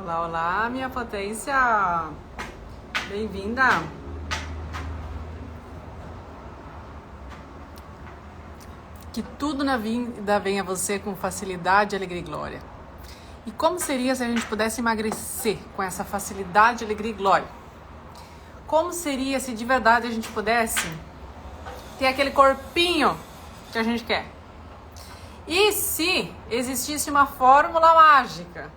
Olá, olá, minha potência! Bem-vinda! Que tudo na vida venha a você com facilidade, alegria e glória. E como seria se a gente pudesse emagrecer com essa facilidade, alegria e glória? Como seria se de verdade a gente pudesse ter aquele corpinho que a gente quer? E se existisse uma fórmula mágica?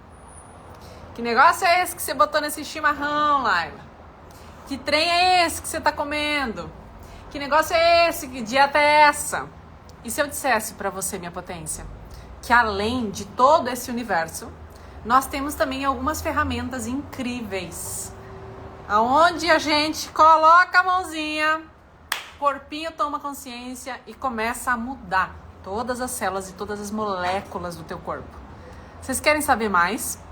Que negócio é esse que você botou nesse chimarrão, Laila? Que trem é esse que você tá comendo? Que negócio é esse? Que dieta é essa? E se eu dissesse pra você, minha potência, que além de todo esse universo, nós temos também algumas ferramentas incríveis, aonde a gente coloca a mãozinha, o corpinho toma consciência e começa a mudar todas as células e todas as moléculas do teu corpo. Vocês querem saber mais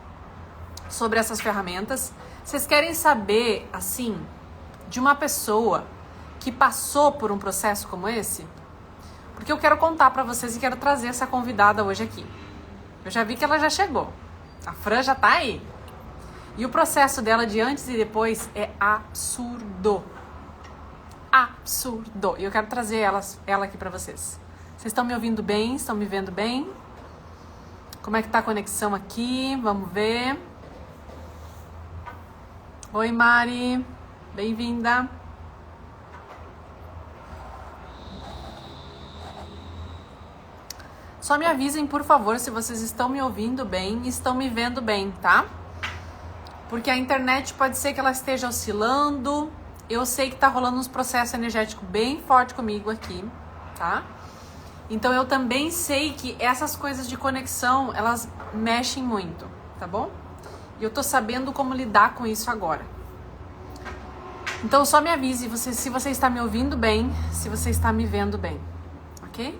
sobre essas ferramentas? Vocês querem saber, assim, de uma pessoa que passou por um processo como esse? Porque eu quero contar pra vocês e quero trazer essa convidada hoje aqui. Eu já vi que ela já chegou. A Fran já tá aí. E o processo dela de antes e depois é absurdo. Absurdo. E eu quero trazer ela aqui pra vocês. Vocês estão me ouvindo bem? Estão me vendo bem? Como é que tá a conexão aqui? Vamos ver. Oi, Mari. Bem-vinda. Só me avisem, por favor, se vocês estão me ouvindo bem e estão me vendo bem, tá? Porque a internet pode ser que ela esteja oscilando. Eu sei que tá rolando uns processos energéticos bem forte comigo aqui, tá? Então eu também sei que essas coisas de conexão, elas mexem muito, tá bom? E eu tô sabendo como lidar com isso agora. Então só me avise se você está me ouvindo bem, se você está me vendo bem, ok?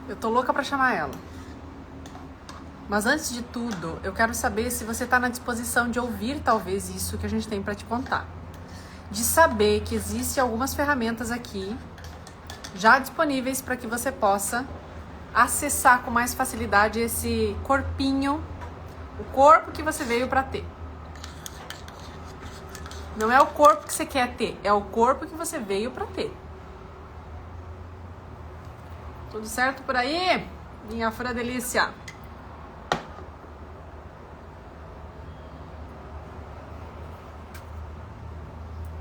Eu tô louca pra chamar ela. Mas antes de tudo, eu quero saber se você tá na disposição de ouvir talvez isso que a gente tem pra te contar. De saber que existem algumas ferramentas aqui já disponíveis para que você possa acessar com mais facilidade esse corpinho, o corpo que você veio para ter. Não é o corpo que você quer ter, é o corpo que você veio para ter. Tudo certo por aí? Minha Fran delícia.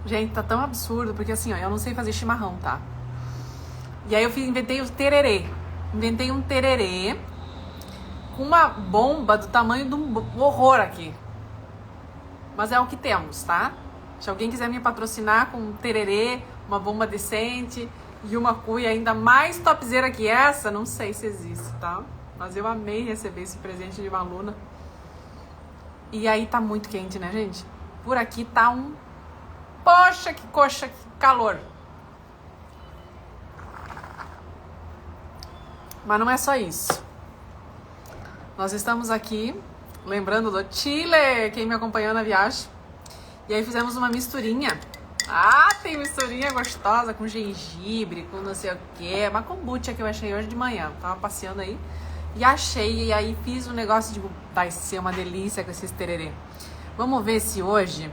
Gente, tá tão absurdo, porque assim, ó, eu não sei fazer chimarrão, tá? E aí eu inventei o tererê. Inventei um tererê com uma bomba do tamanho de um horror aqui. Mas é o que temos, tá? Se alguém quiser me patrocinar com um tererê, uma bomba decente e uma cuia ainda mais topzera que essa, não sei se existe, tá? Mas eu amei receber esse presente de uma aluna. E aí tá muito quente, né, gente? Por aqui tá um... Poxa, que coxa, que calor. Mas não é só isso. Nós estamos aqui, lembrando do Chile, quem me acompanhou na viagem. E aí fizemos uma misturinha. Ah, tem misturinha gostosa com gengibre, com não sei o que. Uma kombucha que eu achei hoje de manhã. Tava passeando aí e achei. E aí fiz um negócio de... Vai ser uma delícia com esses tererê. Vamos ver se hoje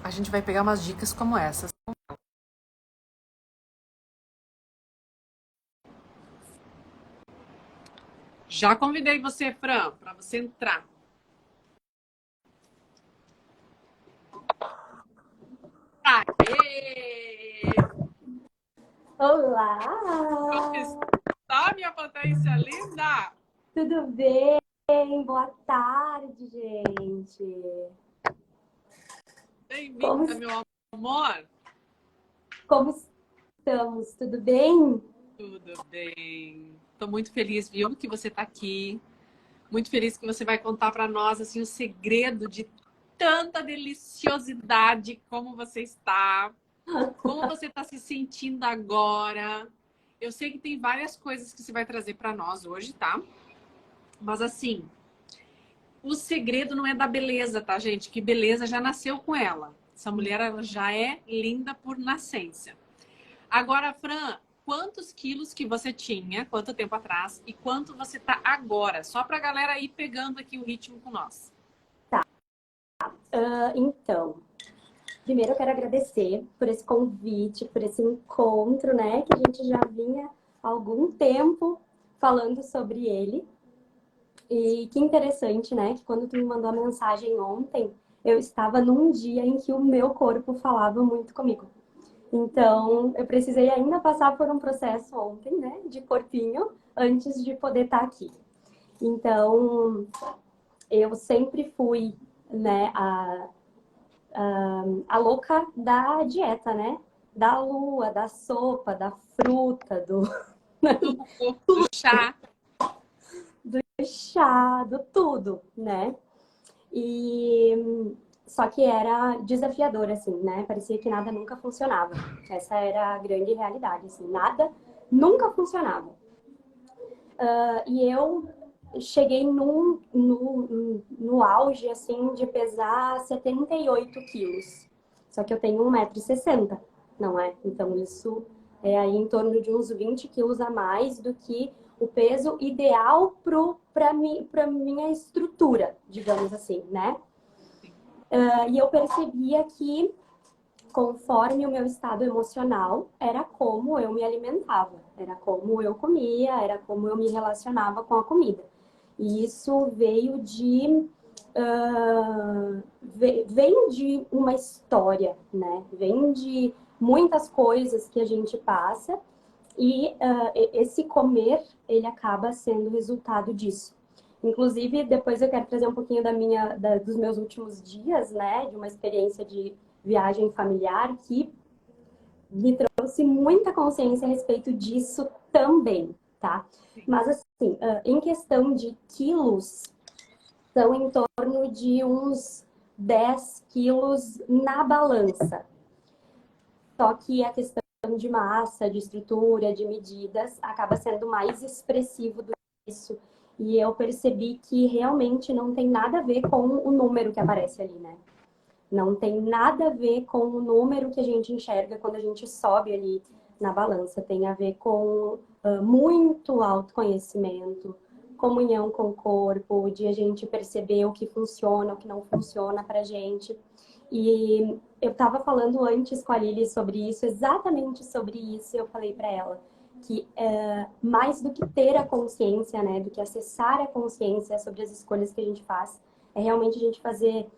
a gente vai pegar umas dicas como essas. Já convidei você, Fran, para você entrar. Aê! Olá! Como está, minha potência linda? Tudo bem? Boa tarde, gente. Bem-vinda, meu amor. Como estamos? Tudo bem? Tudo bem. Estou muito feliz, viu, que você está aqui. Muito feliz que você vai contar para nós assim o segredo de tanta deliciosidade como você está. Como você está se sentindo agora. Eu sei que tem várias coisas que você vai trazer para nós hoje, tá? Mas assim, o segredo não é da beleza, tá, gente? Que beleza já nasceu com ela. Essa mulher ela já é linda por nascença. Agora, Fran, quantos quilos que você tinha, quanto tempo atrás, e quanto você tá agora. Só pra galera ir pegando aqui o ritmo com nós. Então, primeiro eu quero agradecer por esse convite, por esse encontro, né? Que a gente já vinha há algum tempo falando sobre ele. E que interessante, né? Que quando tu me mandou a mensagem ontem, eu estava num dia em que o meu corpo falava muito comigo. Então, eu precisei ainda passar por um processo ontem, né? De corpinho, antes de poder estar aqui. Então, eu sempre fui, né, a louca da dieta, né? Da lua, da sopa, da fruta, do Do chá. chá, do tudo, né? E só que era desafiador, assim, né? Parecia que nada nunca funcionava. Essa era a grande realidade, assim, nada nunca funcionava. E eu cheguei no auge, assim, de pesar 78 quilos. Só que eu tenho 1,60 m, não é? Então isso é aí em torno de uns 20 quilos a mais do que o peso ideal para minha estrutura, digamos assim, né? E eu percebia que, conforme o meu estado emocional, era como eu me alimentava, era como eu comia, era como eu me relacionava com a comida. E isso veio vem de uma história, né? Vem de muitas coisas que a gente passa e esse comer, ele acaba sendo resultado disso. Inclusive, depois eu quero trazer um pouquinho dos meus últimos dias, né? De uma experiência de viagem familiar que me trouxe muita consciência a respeito disso também, tá? Mas assim, em questão de quilos, são em torno de uns 10 quilos na balança. Só que a questão de massa, de estrutura, de medidas, acaba sendo mais expressivo do que isso. E eu percebi que realmente não tem nada a ver com o número que aparece ali, né? Não tem nada a ver com o número que a gente enxerga quando a gente sobe ali na balança. Tem a ver com muito autoconhecimento, comunhão com o corpo, de a gente perceber o que funciona, o que não funciona pra gente. E eu estava falando antes com a Lili sobre isso, exatamente sobre isso. Eu falei para ela que mais do que ter a consciência, né, do que acessar a consciência sobre as escolhas que a gente faz, é realmente a gente fazer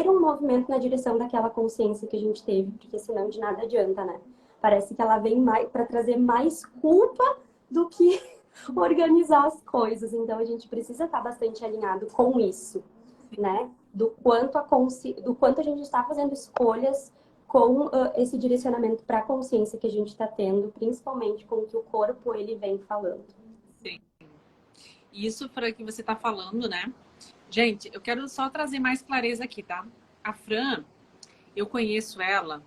um movimento na direção daquela consciência que a gente teve, porque senão de nada adianta, né? Parece que ela vem mais para trazer mais culpa do que organizar as coisas. Então a gente precisa estar bastante alinhado com isso, né? Do quanto a gente está fazendo escolhas com esse direcionamento para a consciência que a gente está tendo, principalmente com o que o corpo ele vem falando. Sim. Isso para que você está falando, né? Gente, eu quero só trazer mais clareza aqui, tá? A Fran, eu conheço ela.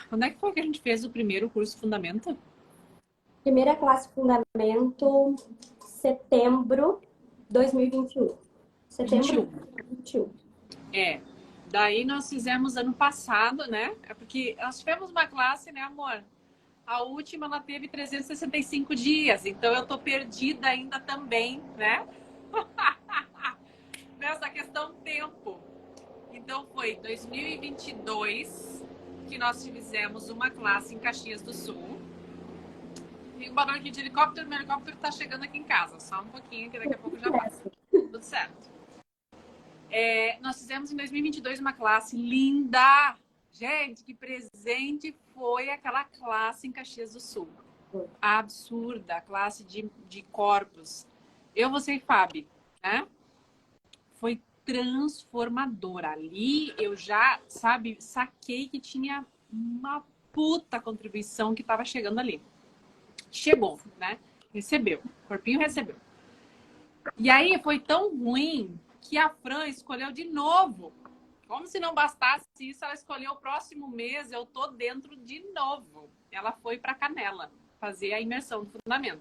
Quando é que foi que a gente fez o primeiro curso Fundamento? Primeira classe Fundamento, setembro 2021. Setembro 21. 2021. É. Daí nós fizemos ano passado, né? É porque nós tivemos uma classe, né, amor? A última, ela teve 365 dias. Então, eu tô perdida ainda também, né? Nessa questão tempo. Então, foi 2022 que nós fizemos uma classe em Caxias do Sul. Tem um barulho aqui de helicóptero. Meu helicóptero tá chegando aqui em casa. Só um pouquinho, que daqui a pouco já passa. Tudo certo. Nós fizemos em 2022 uma classe linda. Gente, que presente foi aquela classe em Caxias do Sul. Absurda, a classe de corpos. Eu, você e Fábio, né? Foi transformadora. Ali eu já, sabe, saquei que tinha uma puta contribuição que estava chegando ali. Chegou, né? Recebeu. O corpinho recebeu. E aí foi tão ruim que a Fran escolheu de novo. Como se não bastasse isso, ela escolheu o próximo mês, eu tô dentro de novo. Ela foi para Canela fazer a imersão do fundamento.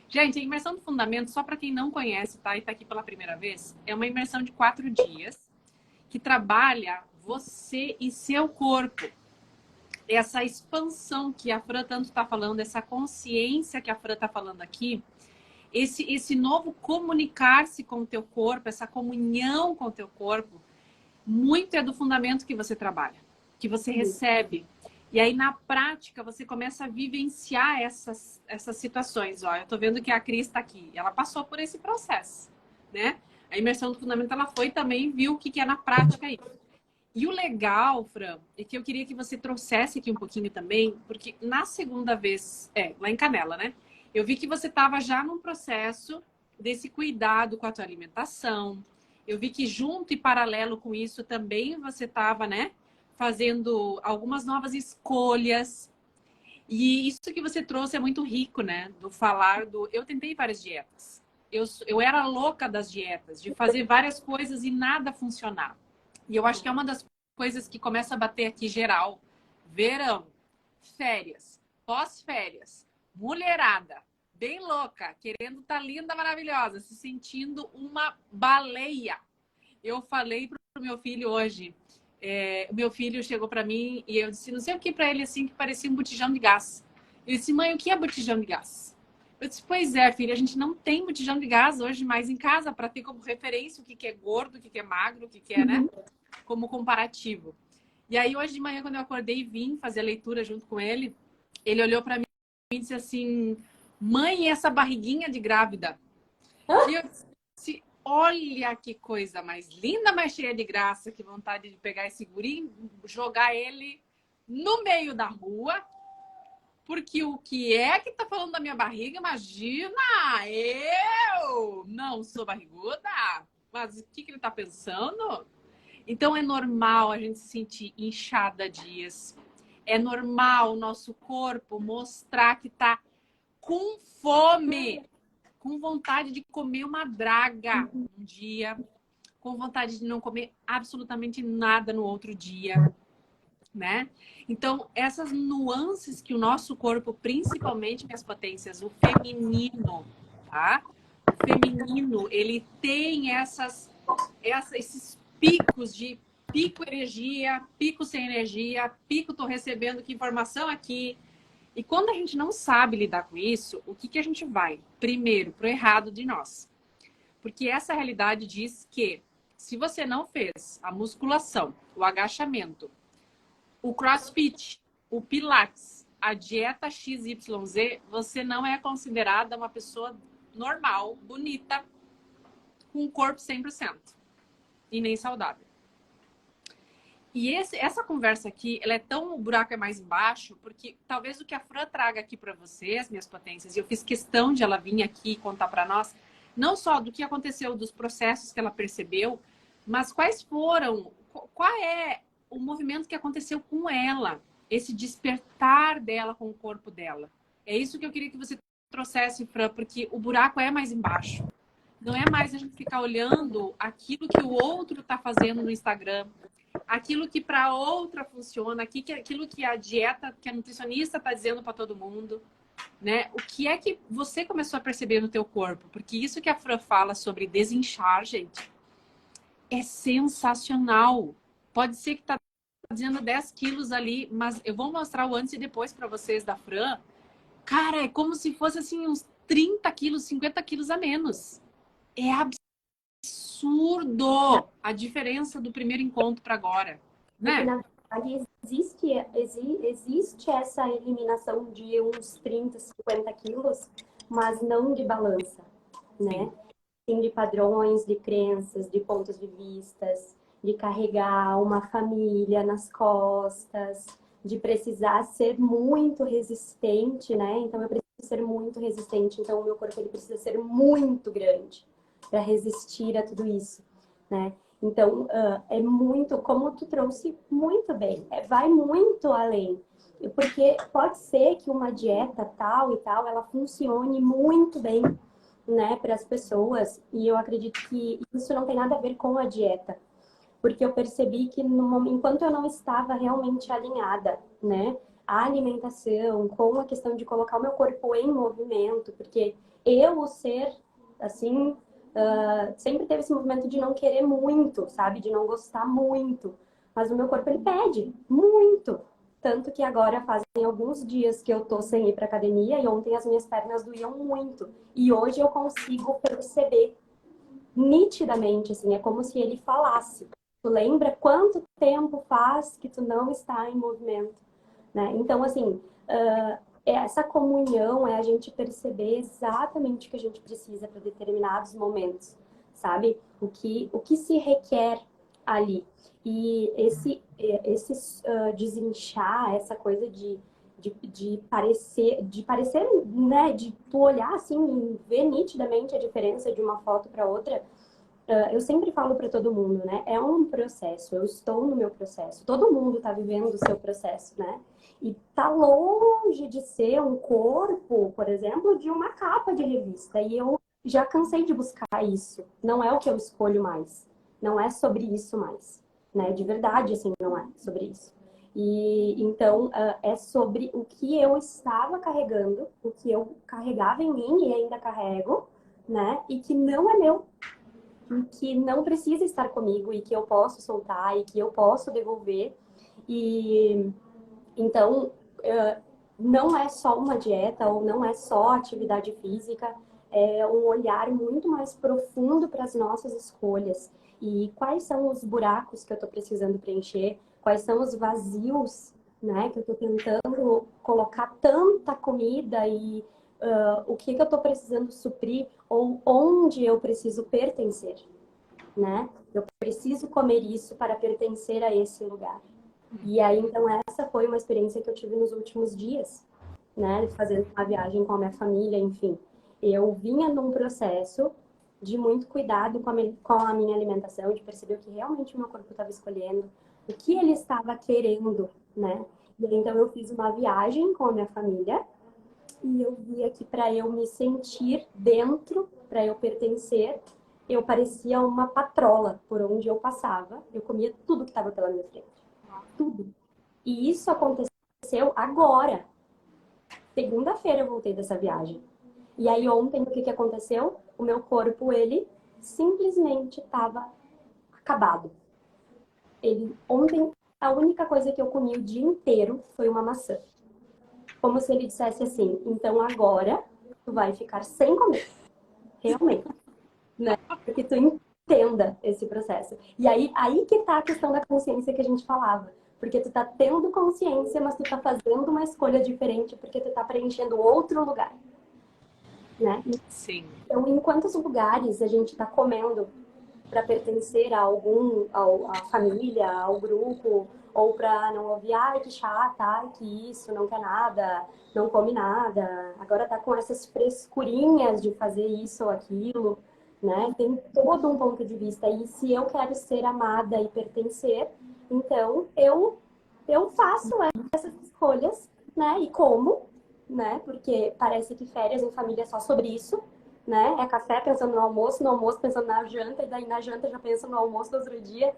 Gente, a imersão do fundamento, só para quem não conhece, tá? E tá aqui pela primeira vez, é uma imersão de 4 dias que trabalha você e seu corpo. essa expansão que a Fran tanto está falando, essa consciência que a Fran está falando aqui, esse novo comunicar-se com o teu corpo, essa comunhão com o teu corpo, muito é do fundamento que você trabalha, que você recebe. E aí, na prática, você começa a vivenciar essas situações. Ó, eu tô vendo que a Cris está aqui. Ela passou por esse processo, né? A imersão do fundamento, ela foi também, viu o que é na prática aí. E o legal, Fran, é que eu queria que você trouxesse aqui um pouquinho também, porque na segunda vez, lá em Canela, né? Eu vi que você estava já num processo desse cuidado com a tua alimentação. Eu vi que junto e paralelo com isso também você estava, né? Fazendo algumas novas escolhas. E isso que você trouxe é muito rico, né? Do falar do... Eu tentei várias dietas. Eu era louca das dietas, de fazer várias coisas e nada funcionar. E eu acho que é uma das coisas que começa a bater aqui geral. Verão, férias, pós-férias, mulherada, bem louca, querendo estar linda, maravilhosa, se sentindo uma baleia. Eu falei pro meu filho hoje, o meu filho chegou para mim e eu disse, não sei o que para ele, assim, que parecia um botijão de gás. Ele disse, mãe, o que é botijão de gás? Eu disse, pois é, filha, a gente não tem botijão de gás hoje mais em casa para ter como referência o que é gordo, o que é magro, o que é, né? Como comparativo. E aí, hoje de manhã, quando eu acordei e vim fazer a leitura junto com ele, ele olhou para mim e disse assim, mãe, essa barriguinha de grávida? E eu disse, olha que coisa mais linda, mais cheia de graça, que vontade de pegar esse guri, jogar ele no meio da rua, porque o que é que tá falando da minha barriga? Imagina, eu não sou barriguda, mas o que ele tá pensando? Então é normal a gente se sentir inchada dias. É normal o nosso corpo mostrar que tá com fome, com vontade de comer uma draga um dia, com vontade de não comer absolutamente nada no outro dia, né? Então, essas nuances que o nosso corpo, principalmente minhas potências, o feminino, tá? O feminino, ele tem esses picos de pico energia, pico sem energia, pico tô recebendo que informação aqui. E quando a gente não sabe lidar com isso, o que a gente vai? Primeiro, pro errado de nós. Porque essa realidade diz que se você não fez a musculação, o agachamento, o crossfit, o pilates, a dieta XYZ, você não é considerada uma pessoa normal, bonita, com um corpo 100% e nem saudável. E essa conversa aqui, ela é tão, o buraco é mais embaixo, porque talvez o que a Fran traga aqui para vocês, minhas potências, e eu fiz questão de ela vir aqui contar para nós, não só do que aconteceu, dos processos que ela percebeu, mas quais foram, qual é o movimento que aconteceu com ela, esse despertar dela com o corpo dela. É isso que eu queria que você trouxesse, Fran, porque o buraco é mais embaixo. Não é mais a gente ficar olhando aquilo que o outro está fazendo no Instagram, aquilo que para outra funciona, aquilo que a dieta, que a nutricionista está dizendo para todo mundo, né? O que é que você começou a perceber no teu corpo? Porque isso que a Fran fala sobre desinchar, gente, é sensacional. Pode ser que tá dizendo 10 quilos ali, mas eu vou mostrar o antes e depois para vocês da Fran. Cara, é como se fosse assim uns 30 quilos, 50 quilos a menos. É absurdo a diferença do primeiro encontro para agora, Porque, né? na verdade, existe essa eliminação de uns 30, 50 quilos, mas não de balança, Sim. né? Sim, de padrões, de crenças, de pontos de vistas, de carregar uma família nas costas, de precisar ser muito resistente, né? Então, eu preciso ser muito resistente, então o meu corpo ele precisa ser muito grande para resistir a tudo isso, né? Então, é muito, como tu trouxe muito bem, vai muito além. Porque pode ser que uma dieta tal e tal, ela funcione muito bem, né, para as pessoas. E eu acredito que isso não tem nada a ver com a dieta. Porque eu percebi que enquanto eu não estava realmente alinhada, né, a alimentação, com a questão de colocar o meu corpo em movimento, porque eu, o ser, assim, sempre teve esse movimento de não querer muito, sabe? De não gostar muito. Mas o meu corpo, ele pede muito. Tanto que agora fazem alguns dias que eu tô sem ir pra academia e ontem as minhas pernas doíam muito. E hoje eu consigo perceber nitidamente, assim, é como se ele falasse. Tu lembra quanto tempo faz que tu não está em movimento, né? Então, assim, essa comunhão é a gente perceber exatamente o que a gente precisa para determinados momentos, sabe? O que se requer ali. E esse desinchar, essa coisa de parecer, né, de tu olhar assim e ver nitidamente a diferença de uma foto para outra, eu sempre falo para todo mundo, né? É um processo, eu estou no meu processo. Todo mundo está vivendo o seu processo, né? E tá longe de ser um corpo, por exemplo, de uma capa de revista. E eu já cansei de buscar isso. Não é o que eu escolho mais. Não é sobre isso mais, né? De verdade, assim, não é sobre isso. E então é sobre o que eu estava carregando, o que eu carregava em mim e ainda carrego, né? E que não é meu, que não precisa estar comigo e que eu posso soltar e que eu posso devolver. E então, não é só uma dieta ou não é só atividade física, é um olhar muito mais profundo para as nossas escolhas. E quais são os buracos que eu estou precisando preencher, quais são os vazios, né, que eu estou tentando colocar tanta comida e o que eu estou precisando suprir ou onde eu preciso pertencer, né? Eu preciso comer isso para pertencer a esse lugar. E aí, então, essa foi uma experiência que eu tive nos últimos dias, né? Fazendo uma viagem com a minha família, enfim. Eu vinha num processo de muito cuidado com a minha alimentação, de perceber o que realmente o meu corpo estava escolhendo, o que ele estava querendo, né? E aí, então, eu fiz uma viagem com a minha família e eu vi aqui para eu me sentir dentro, para eu pertencer. Eu parecia uma patrola por onde eu passava. Eu comia tudo que estava pela minha frente. Tudo. E isso aconteceu agora. Segunda-feira eu voltei dessa viagem. E aí ontem o que aconteceu? O meu corpo, ele simplesmente estava acabado. Ontem, a única coisa que eu comi o dia inteiro foi uma maçã. Como se ele dissesse assim, então agora tu vai ficar sem comer. Realmente. Né? Para que tu entenda esse processo. E aí que tá a questão da consciência que a gente falava. Porque tu tá tendo consciência, mas tu tá fazendo uma escolha diferente porque tu tá preenchendo outro lugar, né? Sim. Então, em quantos lugares a gente tá comendo para pertencer a à família, ao grupo, ou para não ouvir, ai, que chata, ai, que isso, não quer nada, não come nada. Agora tá com essas frescurinhas de fazer isso ou aquilo, né? Tem todo um ponto de vista. E se eu quero ser amada e pertencer, então eu faço essas escolhas, né? E como, né? Porque parece que férias em família é só sobre isso, né? É café pensando no almoço pensando na janta, e daí na janta já pensa no almoço do outro dia.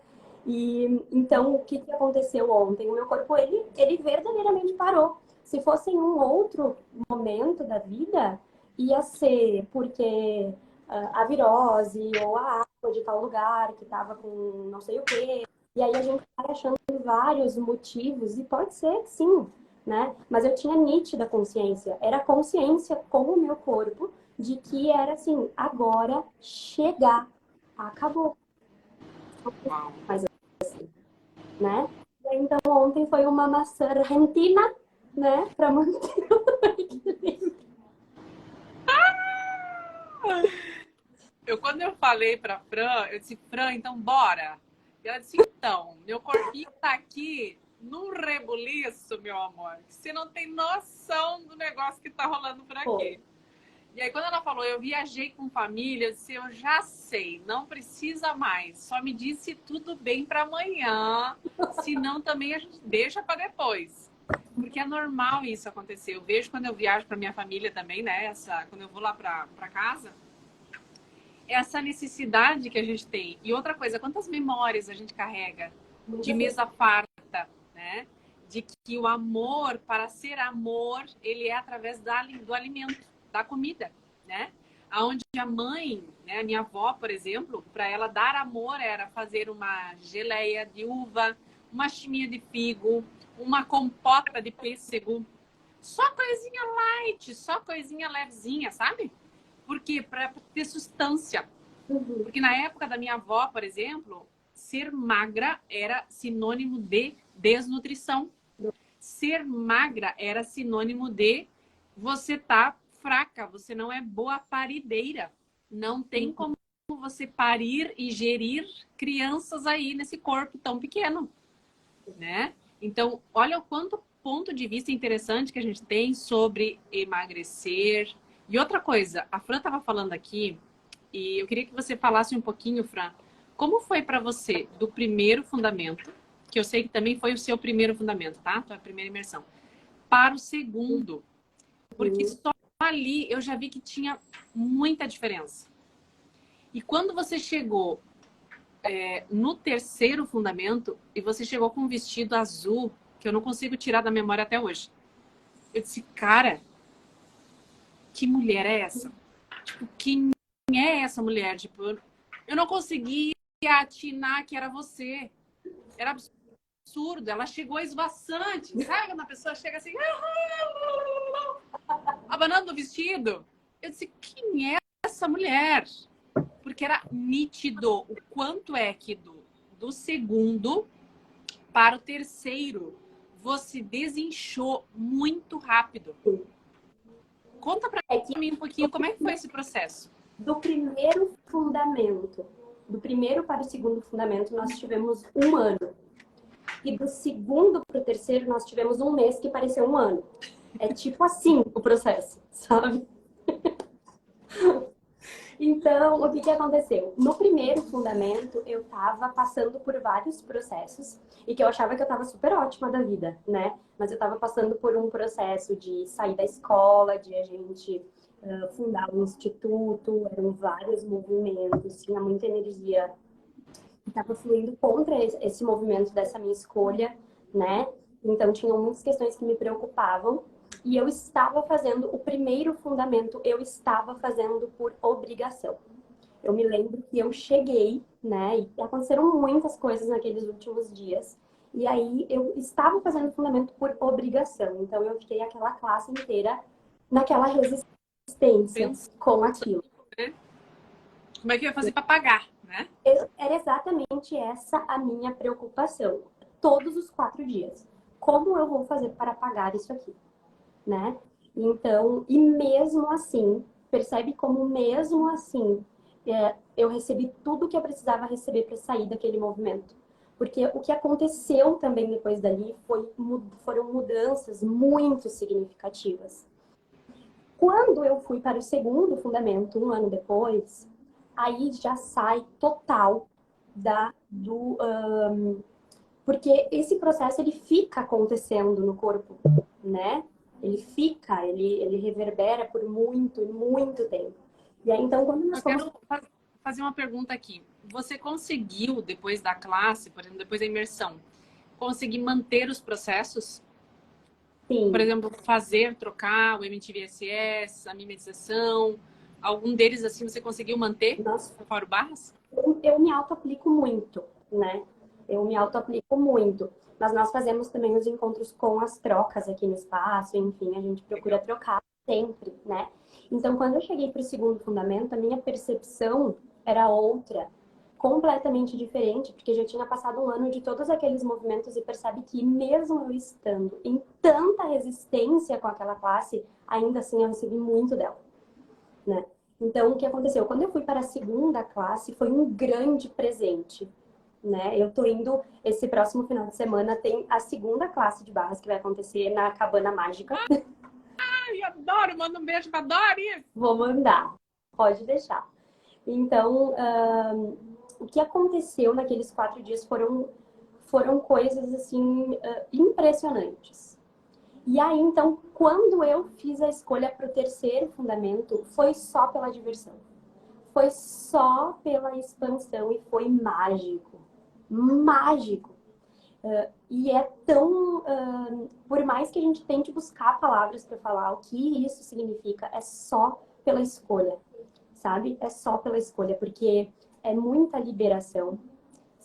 E então, o que aconteceu ontem? O meu corpo, ele verdadeiramente parou. Se fosse em um outro momento da vida, ia ser porque a virose ou a água de tal lugar que estava com não sei o quê. E aí a gente vai achando vários motivos, e pode ser que sim, né? Mas eu tinha nítida consciência. Era consciência com o meu corpo de que era assim, agora chegar, acabou. Mas assim, né? E aí, então ontem foi uma maçã argentina, né? Para manter o equilíbrio. Quando eu falei pra Fran, eu disse, Fran, então bora. E ela disse, então, meu corpinho tá aqui num rebuliço, meu amor. Você não tem noção do negócio que tá rolando por aqui. E aí, quando ela falou, eu viajei com família, eu disse, eu já sei, não precisa mais. Só me disse tudo bem para amanhã, senão também a gente deixa para depois. Porque é normal isso acontecer. Eu vejo quando eu viajo para minha família também, né? Quando eu vou lá para casa, essa necessidade que a gente tem. E outra coisa, quantas memórias a gente carrega de mesa farta, né? De que o amor, para ser amor, ele é através do alimento, da comida, né? Aonde a mãe, né, a minha avó, por exemplo, para ela dar amor era fazer uma geleia de uva, uma chiminha de figo, uma compota de pêssego. Só coisinha light, só coisinha levezinha, sabe? Porque para ter sustância. Porque na época da minha avó, por exemplo, ser magra era sinônimo de desnutrição. Ser magra era sinônimo de você tá fraca, você não é boa parideira. Não tem como você parir e gerir crianças aí nesse corpo tão pequeno, né? Então, olha o quanto ponto de vista interessante que a gente tem sobre emagrecer. E outra coisa, a Fran estava falando aqui, e eu queria que você falasse um pouquinho, Fran, como foi para você do primeiro fundamento, que eu sei que também foi o seu primeiro fundamento, tá? Tua primeira imersão, para o segundo, porque só ali eu já vi que tinha muita diferença. E quando você chegou no terceiro fundamento e você chegou com um vestido azul que eu não consigo tirar da memória até hoje, eu disse, cara, que mulher é essa? Tipo, quem é essa mulher? Tipo, eu não conseguia atinar que era você. Era absurdo. Ela chegou esvoaçante. Sabe quando a pessoa chega assim, abanando o vestido? Eu disse, quem é essa mulher? Porque era nítido o quanto é que do segundo para o terceiro você desinchou muito rápido. Conta pra mim um pouquinho como é que foi esse processo. Do primeiro fundamento, do primeiro para o segundo fundamento, nós tivemos 1 ano. E do segundo para o terceiro, nós tivemos 1 mês que pareceu 1 ano. É tipo assim o processo, sabe? Então, o que aconteceu? No primeiro fundamento, eu tava passando por vários processos e que eu achava que eu tava super ótima da vida, né? Mas eu tava passando por um processo de sair da escola, de a gente fundar um instituto, eram vários movimentos, tinha muita energia que tava fluindo contra esse movimento dessa minha escolha, né? Então, tinham muitas questões que me preocupavam. E eu estava fazendo o primeiro fundamento, eu estava fazendo por obrigação. Eu me lembro que eu cheguei, né? E aconteceram muitas coisas naqueles últimos dias. E aí eu estava fazendo fundamento por obrigação. Então eu fiquei aquela classe inteira naquela resistência com aquilo. Como é que eu ia fazer para pagar, né? Era exatamente essa a minha preocupação. Todos os 4 dias. Como eu vou fazer para pagar isso aqui? Né? Então, e mesmo assim, percebe como mesmo assim eu recebi tudo que eu precisava receber para sair daquele movimento. Porque o que aconteceu também depois dali foram mudanças muito significativas. Quando eu fui para o segundo fundamento, 1 ano depois, aí já sai total porque esse processo ele fica acontecendo no corpo, né? Ele reverbera por muito, muito tempo. E aí, então, quando nós quero fazer uma pergunta aqui. Você conseguiu, depois da classe, por exemplo, depois da imersão, conseguir manter os processos? Sim. Por exemplo, trocar o MTVSS, a mimetização, algum deles, assim, você conseguiu manter? Nossa. Fora o Barras? Eu me auto-aplico muito, né? Eu me auto-aplico muito. Mas nós fazemos também os encontros com as trocas aqui no espaço, enfim, a gente procura trocar sempre, né? Então, quando eu cheguei para o segundo fundamento, a minha percepção era outra, completamente diferente, porque já tinha passado 1 ano de todos aqueles movimentos e percebe que mesmo eu estando em tanta resistência com aquela classe, ainda assim eu recebi muito dela, né? Então, o que aconteceu? Quando eu fui para a segunda classe, foi um grande presente, né? Eu tô indo, esse próximo final de semana tem a segunda classe de barras que vai acontecer na Cabana Mágica. Ai, adoro! Manda um beijo pra Doris! Vou mandar, pode deixar. Então, o que aconteceu naqueles 4 dias foram coisas, assim, impressionantes. E aí, então, quando eu fiz a escolha para o terceiro fundamento, foi só pela diversão. Foi só pela expansão e foi mágico. Mágico. E é tão... por mais que a gente tente buscar palavras para falar o que isso significa, é só pela escolha, sabe? É só pela escolha, porque é muita liberação.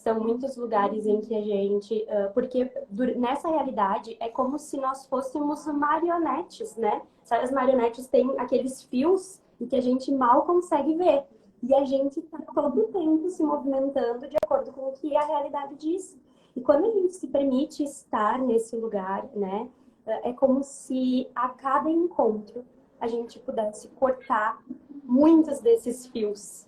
São muitos lugares em que a gente... porque nessa realidade é como se nós fôssemos marionetes, né? Sabe, as marionetes têm aqueles fios e que a gente mal consegue ver. E a gente está todo o tempo se movimentando de acordo com o que a realidade diz. E quando a gente se permite estar nesse lugar, né? É como se a cada encontro a gente pudesse cortar muitos desses fios,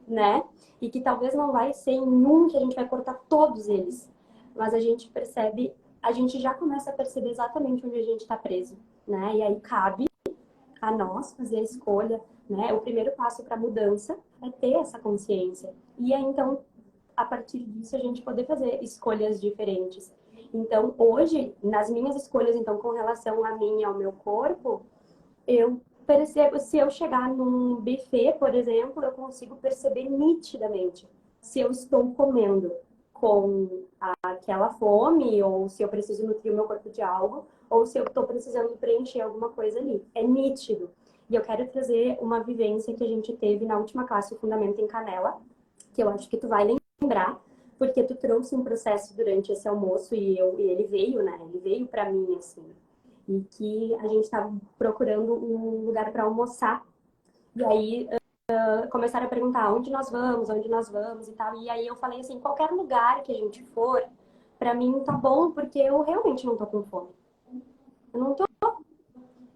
né? E que talvez não vai ser em um que a gente vai cortar todos eles. Mas a gente percebe, a gente já começa a perceber exatamente onde a gente está preso, né? E aí cabe a nós fazer a escolha, né? O primeiro passo para a mudança é ter essa consciência. E aí, então, a partir disso, a gente poder fazer escolhas diferentes. Então, hoje, nas minhas escolhas, então, com relação a mim e ao meu corpo, eu percebo, se eu chegar num buffet, por exemplo, eu consigo perceber nitidamente se eu estou comendo com aquela fome, ou se eu preciso nutrir o meu corpo de algo, ou se eu estou precisando preencher alguma coisa ali. É nítido. E eu quero trazer uma vivência que a gente teve na última classe, o Fundamento em Canela, que eu acho que tu vai lembrar, porque tu trouxe um processo durante esse almoço e ele veio, né? Ele veio para mim, assim. E que a gente estava procurando um lugar para almoçar. E aí começaram a perguntar onde nós vamos e tal. E aí eu falei assim, qualquer lugar que a gente for, para mim tá bom, porque eu realmente não tô com fome. Eu não tô.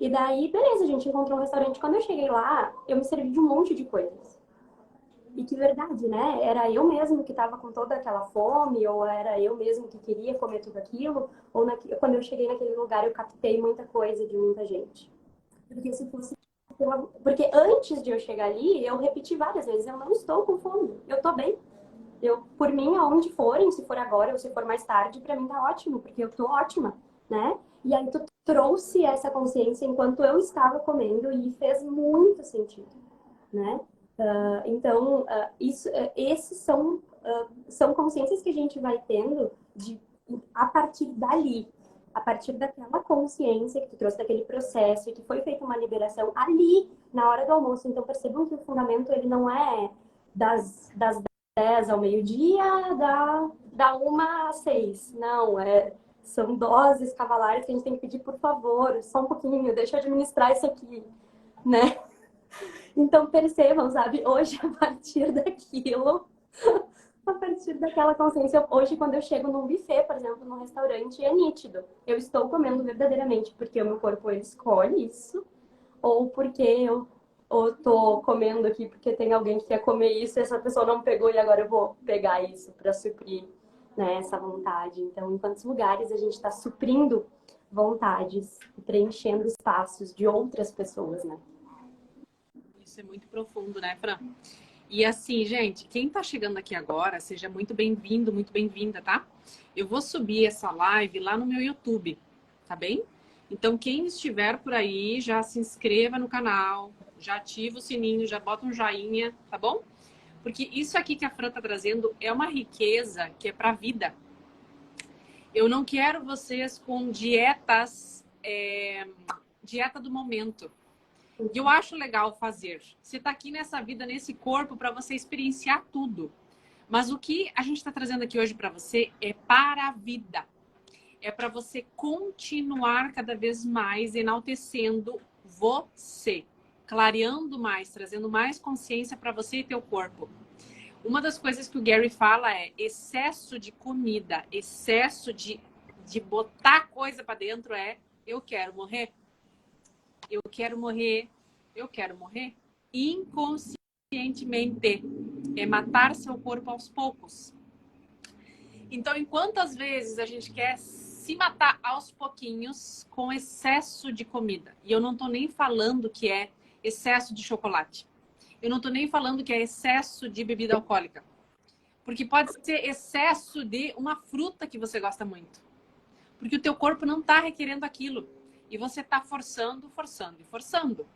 E daí, beleza, a gente encontrou um restaurante. Quando eu cheguei lá, eu me servi de um monte de coisas. E que verdade, né? Era eu mesmo que estava com toda aquela fome, ou era eu mesmo que queria comer tudo aquilo, ou quando eu cheguei naquele lugar eu captei muita coisa de muita gente. Porque se fosse porque antes de eu chegar ali, eu repeti várias vezes, eu não estou com fome, eu tô bem. Eu, por mim, aonde forem, se for agora ou se for mais tarde, para mim tá ótimo, porque eu tô ótima, né? E aí tu trouxe essa consciência enquanto eu estava comendo e fez muito sentido, né? Então, esses são consciências que a gente vai tendo a partir dali, a partir daquela consciência que tu trouxe daquele processo e que foi feita uma liberação ali, na hora do almoço. Então, percebam que o fundamento, ele não é das 10 ao meio-dia, da 1 às 6. Não, são doses cavalares que a gente tem que pedir, por favor, só um pouquinho, deixa eu administrar isso aqui, né? Então, percebam, sabe? Hoje, a partir daquilo, a partir daquela consciência, hoje, quando eu chego num buffet, por exemplo, num restaurante, é nítido. Eu estou comendo verdadeiramente porque o meu corpo ele escolhe isso, ou porque eu tô comendo aqui porque tem alguém que quer comer isso e essa pessoa não pegou e agora eu vou pegar isso para suprir, né, essa vontade. Então, em quantos lugares a gente está suprindo vontades, preenchendo espaços de outras pessoas, né? Isso é muito profundo, né, Fran? E assim, gente, quem tá chegando aqui agora, seja muito bem-vindo, muito bem-vinda, tá? Eu vou subir essa live lá no meu YouTube, tá bem? Então, quem estiver por aí, já se inscreva no canal, já ativa o sininho, já bota um joinha, tá bom? Porque isso aqui que a Fran tá trazendo é uma riqueza que é pra vida. Eu não quero vocês com dietas, dieta do momento. E eu acho legal fazer. Você está aqui nessa vida, nesse corpo, para você experienciar tudo. Mas o que a gente está trazendo aqui hoje para você é para a vida. É para você continuar cada vez mais enaltecendo você. Clareando mais, trazendo mais consciência para você e teu corpo. Uma das coisas que o Gary fala é excesso de comida, excesso de botar coisa para dentro eu quero morrer. Eu quero morrer, eu quero morrer. Inconscientemente. É matar seu corpo aos poucos. Então, enquanto às vezes a gente quer se matar aos pouquinhos com excesso de comida. E eu não tô nem falando que é excesso de chocolate. Eu não tô nem falando que é excesso de bebida alcoólica. Porque pode ser excesso de uma fruta que você gosta muito. Porque o teu corpo não tá requerendo aquilo. E você está forçando, forçando e forçando.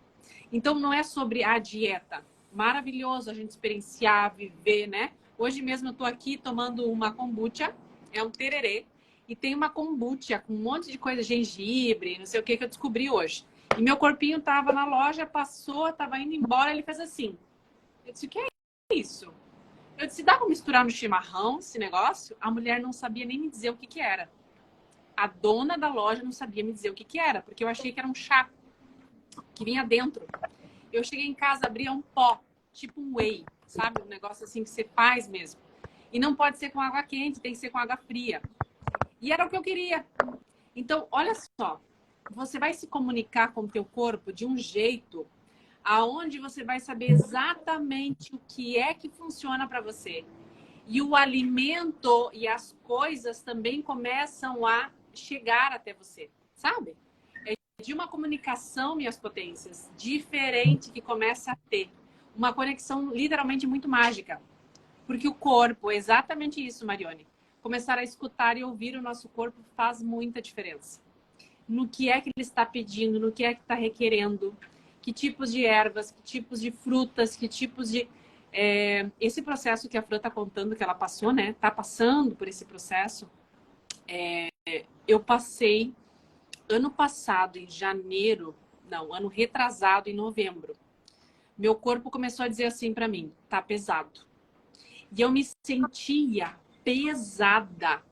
Então, não é sobre a dieta. Maravilhoso a gente experienciar, viver, né? Hoje mesmo eu estou aqui tomando uma kombucha, é um tererê, e tem uma kombucha com um monte de coisa, gengibre, não sei o que eu descobri hoje. E meu corpinho estava na loja, passou, estava indo embora, ele fez assim. Eu disse, o que é isso? Eu disse, dá pra misturar no chimarrão esse negócio? A mulher não sabia nem me dizer o que que era. A dona da loja não sabia me dizer o que que era, porque eu achei que era um chá que vinha dentro. Eu cheguei em casa, abria um pó, tipo um whey, sabe? Um negócio assim que você faz mesmo. E não pode ser com água quente, tem que ser com água fria. E era o que eu queria. Então, olha só, você vai se comunicar com o teu corpo de um jeito aonde você vai saber exatamente o que é que funciona para você. E o alimento e as coisas também começam a chegar até você, sabe? É de uma comunicação, minhas potências, diferente que começa a ter. Uma conexão literalmente muito mágica. Porque o corpo, é exatamente isso, Marione. Começar a escutar e ouvir o nosso corpo faz muita diferença. No que é que ele está pedindo, no que é que está requerendo, que tipos de ervas, que tipos de frutas, que tipos de... esse processo que a Fran está contando, que ela passou, né? Está passando por esse processo. Eu passei ano passado, em janeiro, não, ano retrasado, em novembro. Meu corpo começou a dizer assim para mim, tá pesado. E eu me sentia pesada.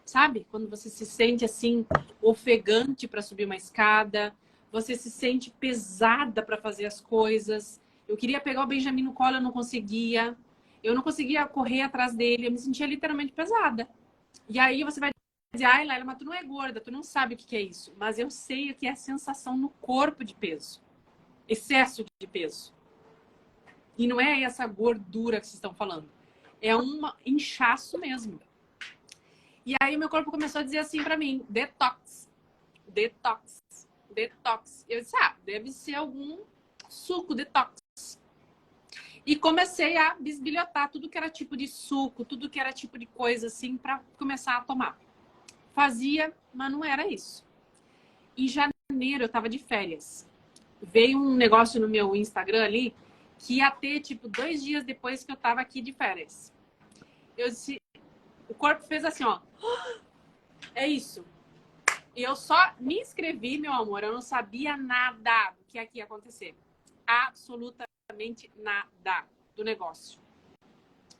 Sabe? Quando você se sente assim, ofegante para subir uma escada, você se sente pesada para fazer as coisas. Eu queria pegar o Benjamin no colo, eu não conseguia. Eu não conseguia correr atrás dele, eu me sentia literalmente pesada. E aí você vai dizer, ai, Laila, mas tu não é gorda, tu não sabe o que é isso. Mas eu sei o que é a sensação no corpo de peso. Excesso de peso. E não é essa gordura que vocês estão falando. É um inchaço mesmo. E aí meu corpo começou a dizer assim pra mim, detox, detox, detox. Eu disse, deve ser algum suco detox. E comecei a bisbilhotar tudo que era tipo de suco, tudo que era tipo de coisa assim, pra começar a tomar. Fazia, mas não era isso. Em janeiro eu tava de férias. Veio um negócio no meu Instagram ali, que ia ter tipo 2 dias depois que eu tava aqui de férias. Eu disse, o corpo fez assim, ó. É isso. E eu só me inscrevi, meu amor. Eu não sabia nada do que aqui ia acontecer. Absolutamente nada do negócio.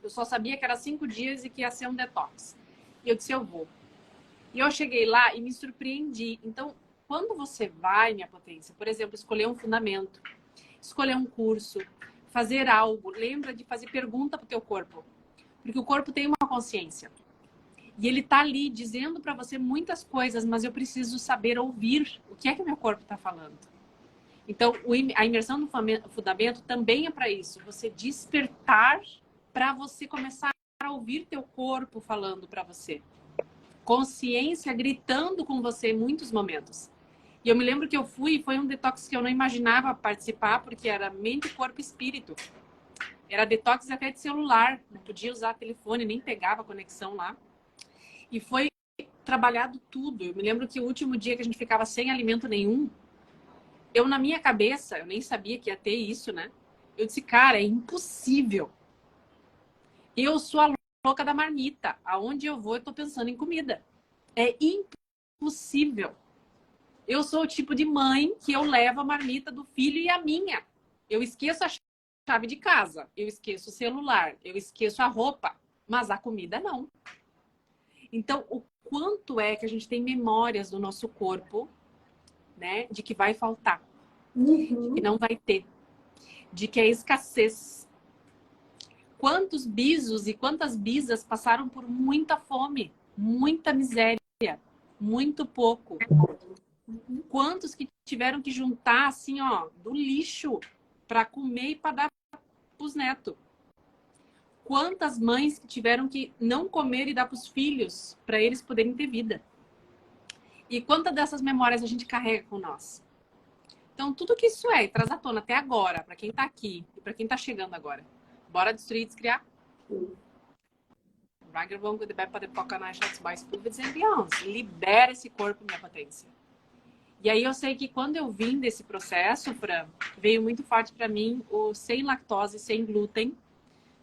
Eu só sabia que era 5 dias e que ia ser um detox. E eu disse, eu vou. E eu cheguei lá e me surpreendi. Então, quando você vai, minha potência, por exemplo, escolher um fundamento, escolher um curso, fazer algo, lembra de fazer pergunta pro teu corpo. Porque o corpo tem uma consciência. E ele tá ali dizendo para você muitas coisas, mas eu preciso saber ouvir o que é que meu corpo está falando. Então, a imersão no fundamento também é para isso. Você despertar para você começar a ouvir teu corpo falando para você. Consciência gritando com você em muitos momentos. E eu me lembro que eu fui, foi um detox que eu não imaginava participar, porque era mente, corpo e espírito. Era detox até de celular. Não podia usar telefone, nem pegava a conexão lá. E foi trabalhado tudo. Eu me lembro que o último dia que a gente ficava sem alimento nenhum, eu na minha cabeça, eu nem sabia que ia ter isso, né? Eu disse, cara, é impossível. Eu sou a louca da marmita. Aonde eu vou, eu tô pensando em comida. É impossível. Eu sou o tipo de mãe que eu levo a marmita do filho e a minha. Eu esqueço a chave de casa, eu esqueço o celular, eu esqueço a roupa, mas a comida não. Então, o quanto é que a gente tem memórias do nosso corpo, né? De que vai faltar, de que não vai ter, de que é escassez. Quantos bisos e quantas bisas passaram por muita fome, muita miséria, muito pouco. Quantos que tiveram que juntar, assim, ó, do lixo para comer e para dar pros netos. Quantas mães que tiveram que não comer e dar para os filhos para eles poderem ter vida. E quantas dessas memórias a gente carrega com nós? Então, tudo que isso é, e traz à tona até agora, para quem tá aqui e para quem tá chegando agora. Bora destruir e descriar? Libera esse corpo, minha potência. E aí eu sei que quando eu vim desse processo, Fran, veio muito forte para mim o sem lactose, sem glúten,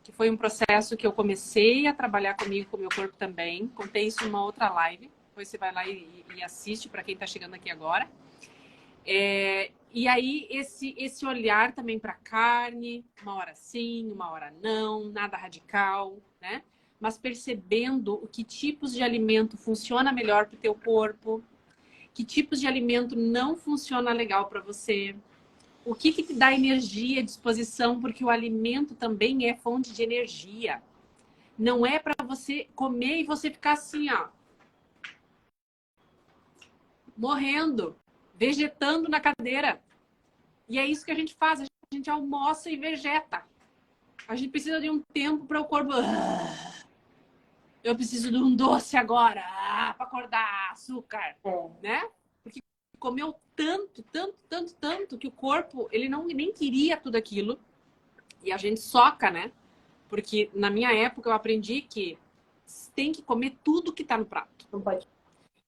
que foi um processo que eu comecei a trabalhar comigo, com o meu corpo também. Contei isso numa outra live. Depois você vai lá e assiste para quem está chegando aqui agora. E aí, esse olhar também para carne, uma hora sim, uma hora não, nada radical, né? Mas percebendo o que tipos de alimento funciona melhor para o teu corpo, que tipos de alimento não funciona legal para você, o que te dá energia, disposição, porque o alimento também é fonte de energia. Não é para você comer e você ficar assim, ó, morrendo, vegetando na cadeira. E é isso que a gente faz, a gente almoça e vegeta. A gente precisa de um tempo para o corpo. Eu preciso de um doce agora, para acordar, açúcar, né? Porque comeu tanto, tanto, tanto, tanto que o corpo, ele não nem queria tudo aquilo. E a gente soca, né? Porque na minha época eu aprendi que tem que comer tudo que tá no prato. Não pode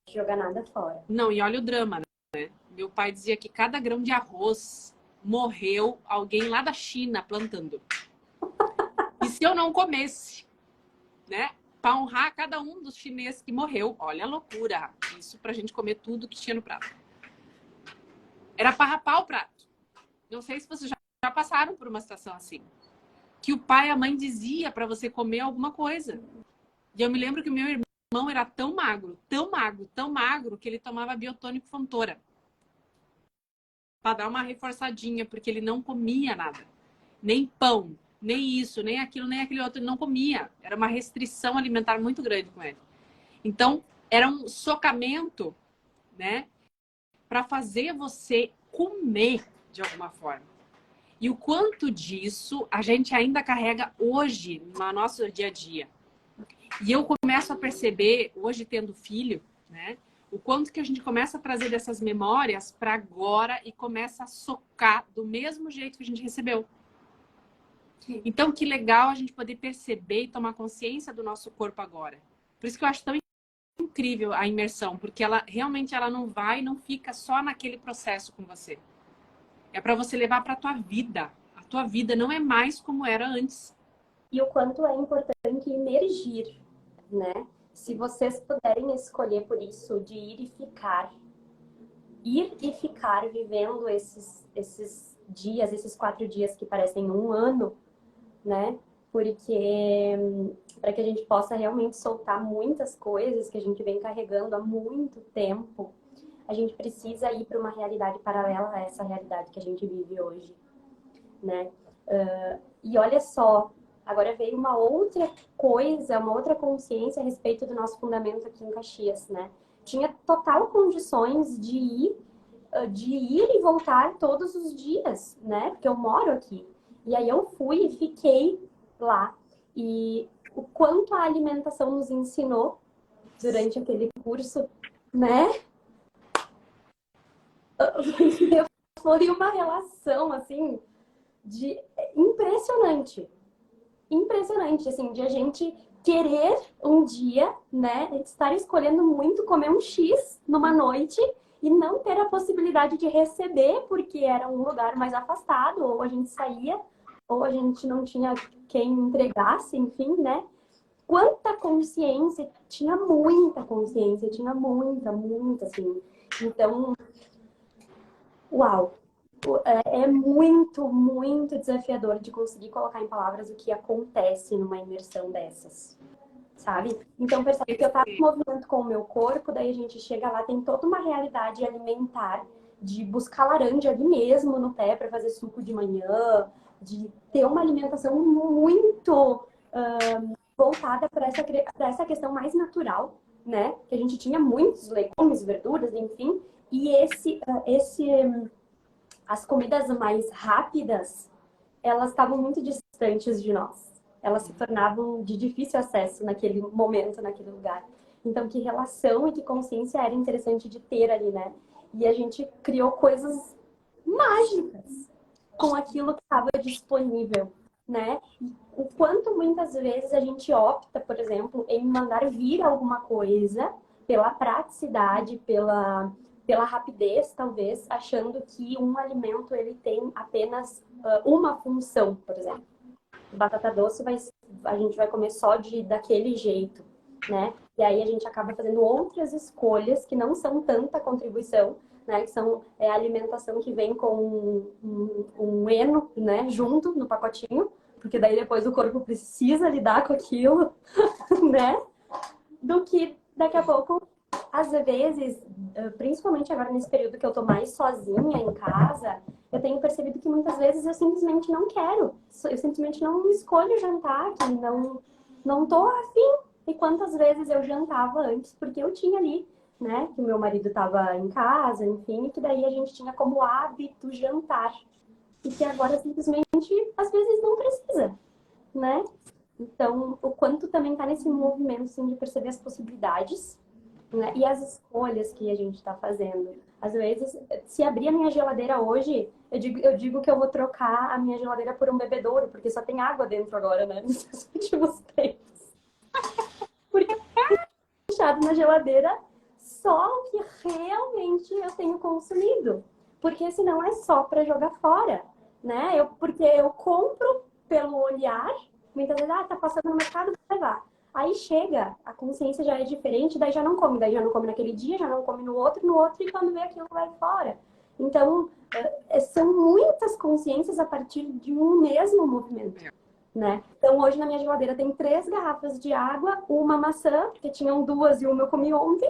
jogar nada fora. Não, e olha o drama, né? Meu pai dizia que cada grão de arroz morreu alguém lá da China plantando. E se eu não comesse, né? Para honrar cada um dos chineses que morreu. Olha a loucura. Isso pra gente comer tudo que tinha no prato. Era para rapar o prato. Não sei se vocês já passaram por uma situação assim. Que o pai e a mãe dizia para você comer alguma coisa. E eu me lembro que o meu irmão era tão magro, tão magro, tão magro, que ele tomava biotônico Fontoura. Para dar uma reforçadinha, porque ele não comia nada. Nem pão, nem isso, nem aquilo, nem aquele outro. Ele não comia. Era uma restrição alimentar muito grande com ele. Então, era um socamento, né? Para fazer você comer de alguma forma. E o quanto disso a gente ainda carrega hoje no nosso dia a dia. E eu começo a perceber, hoje tendo filho, né? O quanto que a gente começa a trazer dessas memórias para agora e começa a socar do mesmo jeito que a gente recebeu. Então, que legal a gente poder perceber e tomar consciência do nosso corpo agora. Por isso que eu acho tão incrível a imersão, porque ela realmente não fica só naquele processo com você. É para você levar para a tua vida. A tua vida não é mais como era antes. E o quanto é importante emergir, né? Se vocês puderem escolher por isso, de ir e ficar vivendo esses dias, esses 4 dias que parecem um ano, né? Porque para que a gente possa realmente soltar muitas coisas que a gente vem carregando há muito tempo, a gente precisa ir para uma realidade paralela a essa realidade que a gente vive hoje, né? E olha só, agora veio uma outra coisa, uma outra consciência a respeito do nosso fundamento aqui em Caxias, né? Tinha total condições de ir e voltar todos os dias, né? Porque eu moro aqui. E aí eu fui e fiquei lá. E o quanto a alimentação nos ensinou durante aquele curso, né? Foi uma relação, assim, impressionante. Impressionante, assim, de a gente querer um dia, né, estar escolhendo muito comer um X numa noite e não ter a possibilidade de receber, porque era um lugar mais afastado, ou a gente saía, ou a gente não tinha quem entregasse, enfim, né? Quanta consciência, tinha muita consciência, tinha muita, muita, assim. Então, uau! É muito, muito desafiador de conseguir colocar em palavras o que acontece numa imersão dessas, sabe? Então, percebe que eu tava em movimento com o meu corpo, daí a gente chega lá, tem toda uma realidade alimentar de buscar laranja ali mesmo no pé para fazer suco de manhã, de ter uma alimentação muito voltada para essa questão mais natural, né? Que a gente tinha muitos legumes, verduras, enfim, e as comidas mais rápidas, elas estavam muito distantes de nós. Elas se tornavam de difícil acesso naquele momento, naquele lugar. Então, que relação e que consciência era interessante de ter ali, né? E a gente criou coisas mágicas com aquilo que estava disponível, né? E o quanto muitas vezes a gente opta, por exemplo, em mandar vir alguma coisa pela praticidade, pela rapidez, talvez, achando que um alimento ele tem apenas uma função, por exemplo. Batata doce a gente vai comer só daquele jeito, né? E aí a gente acaba fazendo outras escolhas que não são tanta contribuição, né? Que são a alimentação que vem com um Eno, né? Junto no pacotinho, porque daí depois o corpo precisa lidar com aquilo, né? Do que daqui a pouco, às vezes, principalmente agora nesse período que eu tô mais sozinha em casa, eu tenho percebido que muitas vezes eu simplesmente não quero. Eu simplesmente não escolho jantar, que não tô afim. E quantas vezes eu jantava antes, porque eu tinha ali, né, que o meu marido estava em casa, enfim, e que daí a gente tinha como hábito jantar. E que agora simplesmente, às vezes, não precisa, né? Então, o quanto também está nesse movimento, assim, de perceber as possibilidades, né? E as escolhas que a gente está fazendo. Às vezes, se abrir a minha geladeira hoje, eu digo que eu vou trocar a minha geladeira por um bebedouro, porque só tem água dentro agora, né? Nos últimos tempos. Porque deixado na geladeira só o que realmente eu tenho consumido. Porque senão é só para jogar fora, né? Porque eu compro pelo olhar, muitas vezes, tá passando no mercado, vou levar. Aí chega, a consciência já é diferente, daí já não come. Daí já não come naquele dia, já não come no outro, e quando vê aquilo vai fora. Então, são muitas consciências a partir de um mesmo movimento, né? Então, hoje na minha geladeira tem 3 garrafas de água, uma maçã, porque tinham 2 e uma eu comi ontem.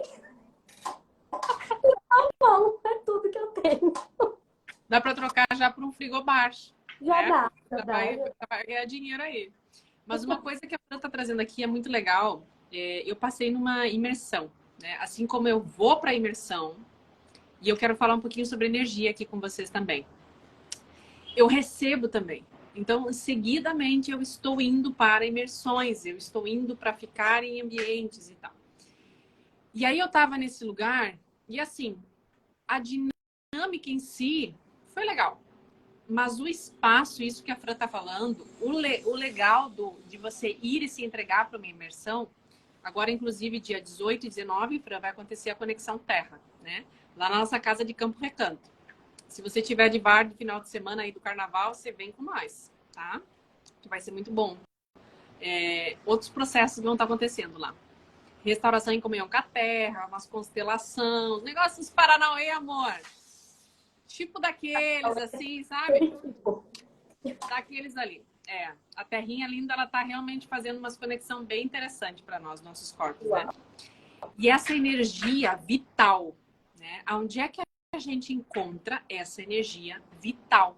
Bom, é tudo que eu tenho. Dá para trocar já por um frigobar, Já né? dá, já Já dá. vai ganhar dinheiro aí. Mas uma coisa que a Fran está trazendo aqui é muito legal. Eu passei numa imersão, né? Assim como eu vou para a imersão, e eu quero falar um pouquinho sobre energia aqui com vocês também. Eu recebo também. Então, seguidamente, eu estou indo para imersões, eu estou indo para ficar em ambientes e tal. E aí eu estava nesse lugar, e assim, a dinâmica em si foi legal. Mas o espaço, isso que a Fran tá falando, o legal de você ir e se entregar para uma imersão, agora, inclusive, dia 18 e 19, Fran, vai acontecer a Conexão Terra, né? Lá na nossa casa de Campo Recanto. Se você tiver de bar de final de semana aí do carnaval, você vem com nós, tá? Que vai ser muito bom. Outros processos vão estar acontecendo lá. Restauração em comunhão com a terra, umas constelações, negócios Paranauê, amor. Tipo daqueles, assim, sabe? Daqueles ali. A terrinha linda, ela tá realmente fazendo umas conexão bem interessante para nós, nossos corpos, né? E essa energia vital, né? Onde é que a gente encontra essa energia vital?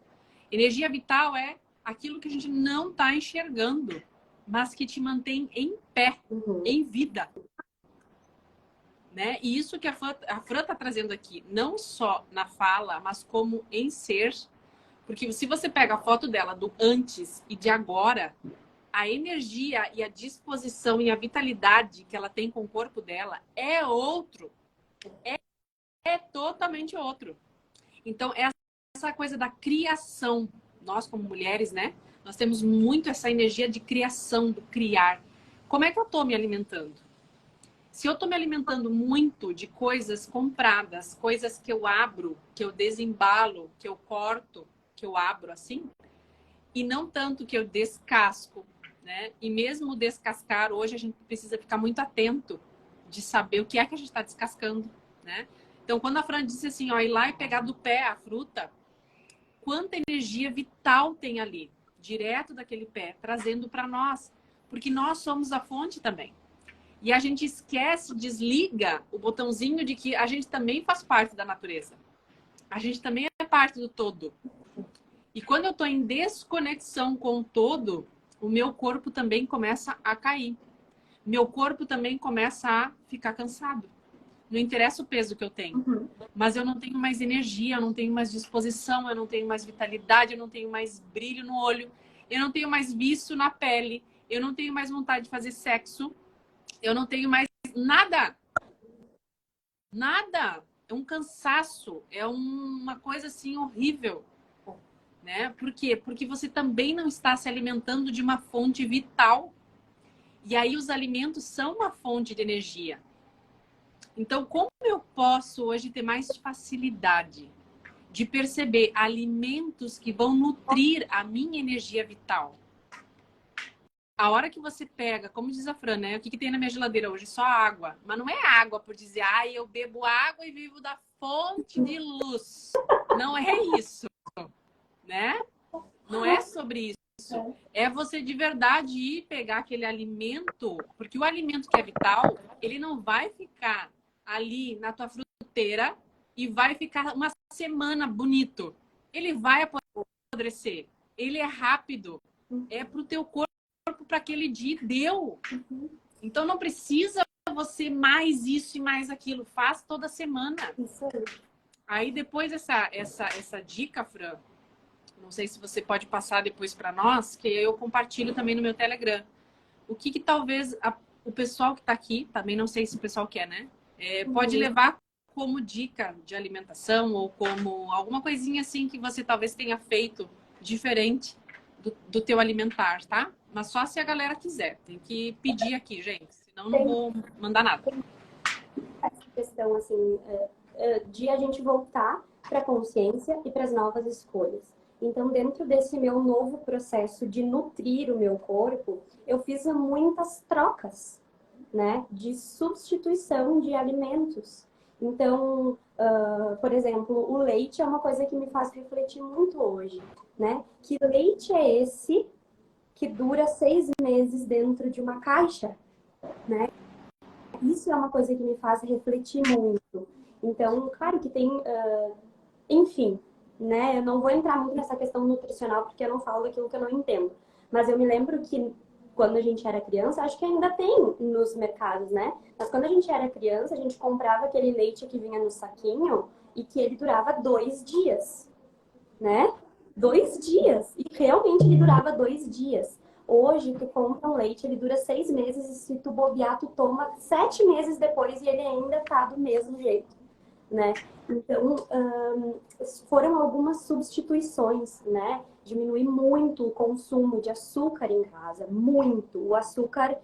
Energia vital é aquilo que a gente não tá enxergando, mas que te mantém em pé, em vida. Né? E isso que a Fran tá trazendo aqui, não só na fala, mas como em ser. Porque se você pega a foto dela do antes e de agora, a energia e a disposição e a vitalidade que ela tem com o corpo dela é outro. É totalmente outro. Então, essa coisa da criação, nós como mulheres, né? Nós temos muito essa energia de criação, do criar. Como é que eu tô me alimentando? Se eu tô me alimentando muito de coisas compradas, coisas que eu abro, que eu desembalo, que eu corto, que eu abro assim, e não tanto que eu descasco, né? E mesmo descascar, hoje a gente precisa ficar muito atento de saber o que é que a gente está descascando, né? Então, quando a Fran disse assim, ó, ir lá e pegar do pé a fruta, quanta energia vital tem ali, direto daquele pé, trazendo para nós, porque nós somos a fonte também. E a gente esquece, desliga o botãozinho de que a gente também faz parte da natureza. A gente também é parte do todo. E quando eu estou em desconexão com o todo, o meu corpo também começa a cair. Meu corpo também começa a ficar cansado. Não interessa o peso que eu tenho. Mas eu não tenho mais energia, eu não tenho mais disposição, eu não tenho mais vitalidade, eu não tenho mais brilho no olho, eu não tenho mais vício na pele, eu não tenho mais vontade de fazer sexo, eu não tenho mais nada. Nada. É um cansaço, é uma coisa assim horrível. Né? Por quê? Porque você também não está se alimentando de uma fonte vital. E aí os alimentos são uma fonte de energia. Então, como eu posso hoje ter mais facilidade de perceber alimentos que vão nutrir a minha energia vital? A hora que você pega, como diz a Fran, né? O que tem na minha geladeira hoje? Só água. Mas não é água por dizer, ai, eu bebo água e vivo da fonte de luz. Não é isso, né? Não é sobre isso. É você de verdade ir pegar aquele alimento, porque o alimento que é vital, ele não vai ficar ali na tua fruteira e vai ficar uma semana bonito. Ele vai apodrecer. Ele é rápido. É pro teu corpo para aquele dia e deu. Então não precisa você mais isso e mais aquilo. Faz toda semana. Isso aí. Aí depois essa dica, Fran, não sei se você pode passar depois para nós, que eu compartilho também no meu Telegram. O que talvez o pessoal que está aqui, também não sei se o pessoal quer, né? Pode levar como dica de alimentação ou como alguma coisinha assim que você talvez tenha feito diferente do teu alimentar, tá? Mas só se a galera quiser. Tem que pedir aqui, gente. Senão não vou mandar nada. Essa questão, assim, de a gente voltar para a consciência e para as novas escolhas. Então, dentro desse meu novo processo de nutrir o meu corpo, eu fiz muitas trocas, né? De substituição de alimentos. Então, por exemplo, o leite é uma coisa que me faz refletir muito hoje, né? Que leite é esse que dura 6 meses dentro de uma caixa, né? Isso é uma coisa que me faz refletir muito. Então, claro que tem, enfim, né? Eu não vou entrar muito nessa questão nutricional porque eu não falo daquilo que eu não entendo. Mas eu me lembro que quando a gente era criança, acho que ainda tem nos mercados, né? Mas quando a gente era criança, a gente comprava aquele leite que vinha no saquinho e que ele durava 2 dias, né? 2 dias. E realmente ele durava 2 dias. Hoje, tu compra um leite, ele dura 6 meses e se tu bobear, tu toma 7 meses depois e ele ainda tá do mesmo jeito, né? Então, foram algumas substituições, né? Diminuir muito o consumo de açúcar em casa, muito. O açúcar,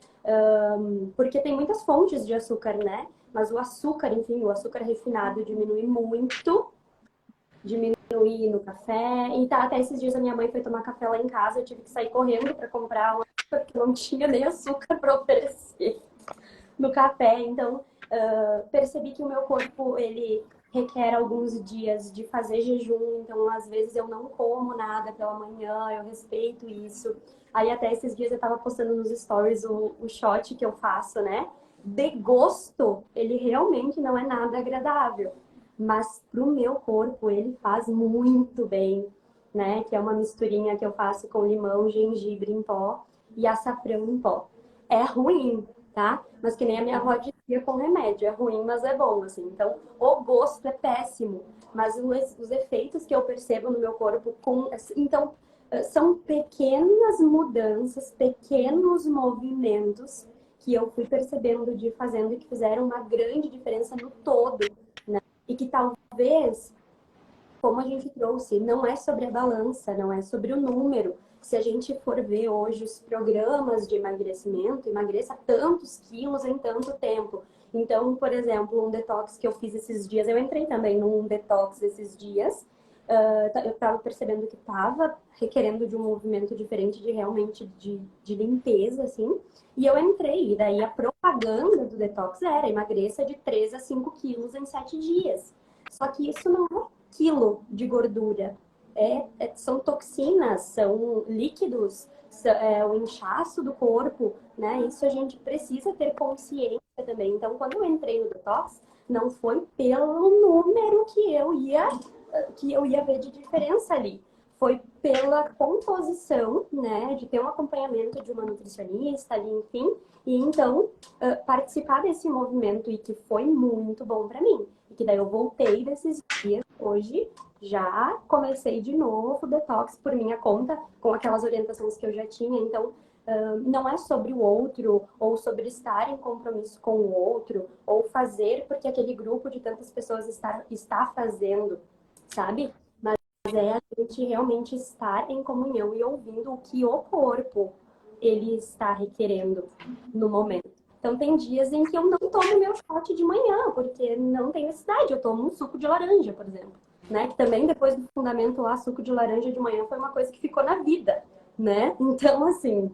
porque tem muitas fontes de açúcar, né? Mas o açúcar, enfim, o açúcar refinado diminui muito, diminuir no café. E tá, até esses dias a minha mãe foi tomar café lá em casa, eu tive que sair correndo para comprar um açúcar, porque não tinha nem açúcar para oferecer no café. Então, percebi que o meu corpo, ele requer alguns dias de fazer jejum, então às vezes eu não como nada pela manhã, eu respeito isso. Aí até esses dias eu tava postando nos stories o shot que eu faço, né? De gosto, ele realmente não é nada agradável, mas pro meu corpo ele faz muito bem, né? Que é uma misturinha que eu faço com limão, gengibre em pó e açafrão em pó. É ruim, tá? Mas que nem a minha avó dizia com remédio, é ruim, mas é bom, assim. Então, o gosto é péssimo, mas os efeitos que eu percebo no meu corpo então, são pequenas mudanças, pequenos movimentos que eu fui percebendo de fazendo e que fizeram uma grande diferença no todo, né? E que talvez, como a gente trouxe, não é sobre a balança, não é sobre o número. Se a gente for ver hoje os programas de emagrecimento, emagreça tantos quilos em tanto tempo. Então, por exemplo, um detox que eu fiz esses dias, eu entrei também num detox esses dias, eu estava percebendo que estava requerendo de um movimento diferente de realmente de limpeza, assim, e eu entrei, e daí a propaganda do detox era emagreça de 3 a 5 quilos em 7 dias. Só que isso não é quilo de gordura. São toxinas, são líquidos, o inchaço do corpo, né? Isso a gente precisa ter consciência também. Então, quando eu entrei no detox, não foi pelo número que eu ia ver de diferença ali. Foi pela composição, né? De ter um acompanhamento de uma nutricionista ali, enfim. E então, participar desse movimento e que foi muito bom para mim. E que daí eu voltei desses dias, hoje já comecei de novo o detox por minha conta, com aquelas orientações que eu já tinha. Então, não é sobre o outro, ou sobre estar em compromisso com o outro, ou fazer porque aquele grupo de tantas pessoas está fazendo, sabe? Mas é a gente realmente estar em comunhão e ouvindo o que o corpo ele está requerendo no momento. Então, tem dias em que eu não tomo meu shot de manhã, porque não tem necessidade. Eu tomo um suco de laranja, por exemplo. Né? Que também, depois do fundamento lá, suco de laranja de manhã foi uma coisa que ficou na vida, né? Então, assim,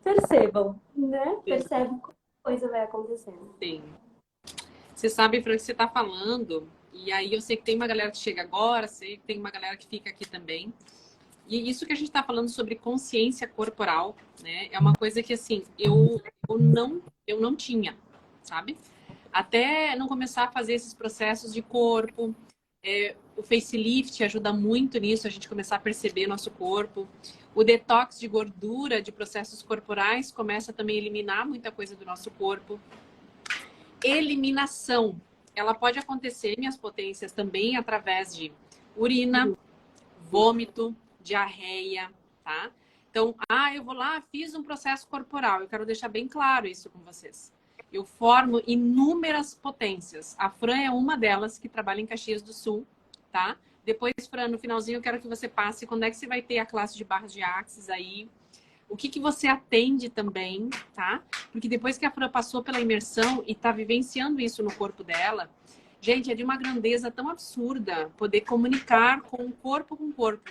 percebam, né? Percebe como a coisa vai acontecendo. Sim. Você sabe, Fran, que você está falando, e aí eu sei que tem uma galera que chega agora, sei que tem uma galera que fica aqui também. E isso que a gente está falando sobre consciência corporal, né? É uma coisa que, assim, eu não tinha, sabe? Até não começar a fazer esses processos de corpo. O facelift ajuda muito nisso, a gente começar a perceber nosso corpo. O detox de gordura, de processos corporais, começa também a eliminar muita coisa do nosso corpo. Eliminação. Ela pode acontecer, minhas potências, também através de urina, vômito, diarreia, tá? Então, eu vou lá, fiz um processo corporal. Eu quero deixar bem claro isso com vocês. Eu formo inúmeras potências. A Fran é uma delas que trabalha em Caxias do Sul, tá? Depois, Fran, no finalzinho, eu quero que você passe quando é que você vai ter a classe de barras de axis aí. O que você atende também, tá? Porque depois que a Fran passou pela imersão e tá vivenciando isso no corpo dela, gente, é de uma grandeza tão absurda poder comunicar com o corpo,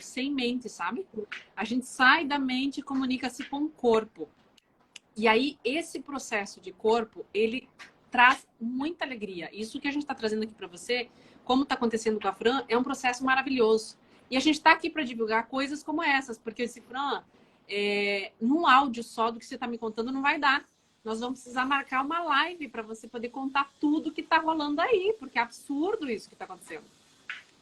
sem mente, sabe? A gente sai da mente e comunica-se com o corpo. E aí, esse processo de corpo, ele traz muita alegria. Isso que a gente está trazendo aqui para você, como está acontecendo com a Fran, é um processo maravilhoso. E a gente está aqui para divulgar coisas como essas, porque esse Fran, num áudio só do que você está me contando, não vai dar. Nós vamos precisar marcar uma live para você poder contar tudo que está rolando aí, porque é absurdo isso que está acontecendo.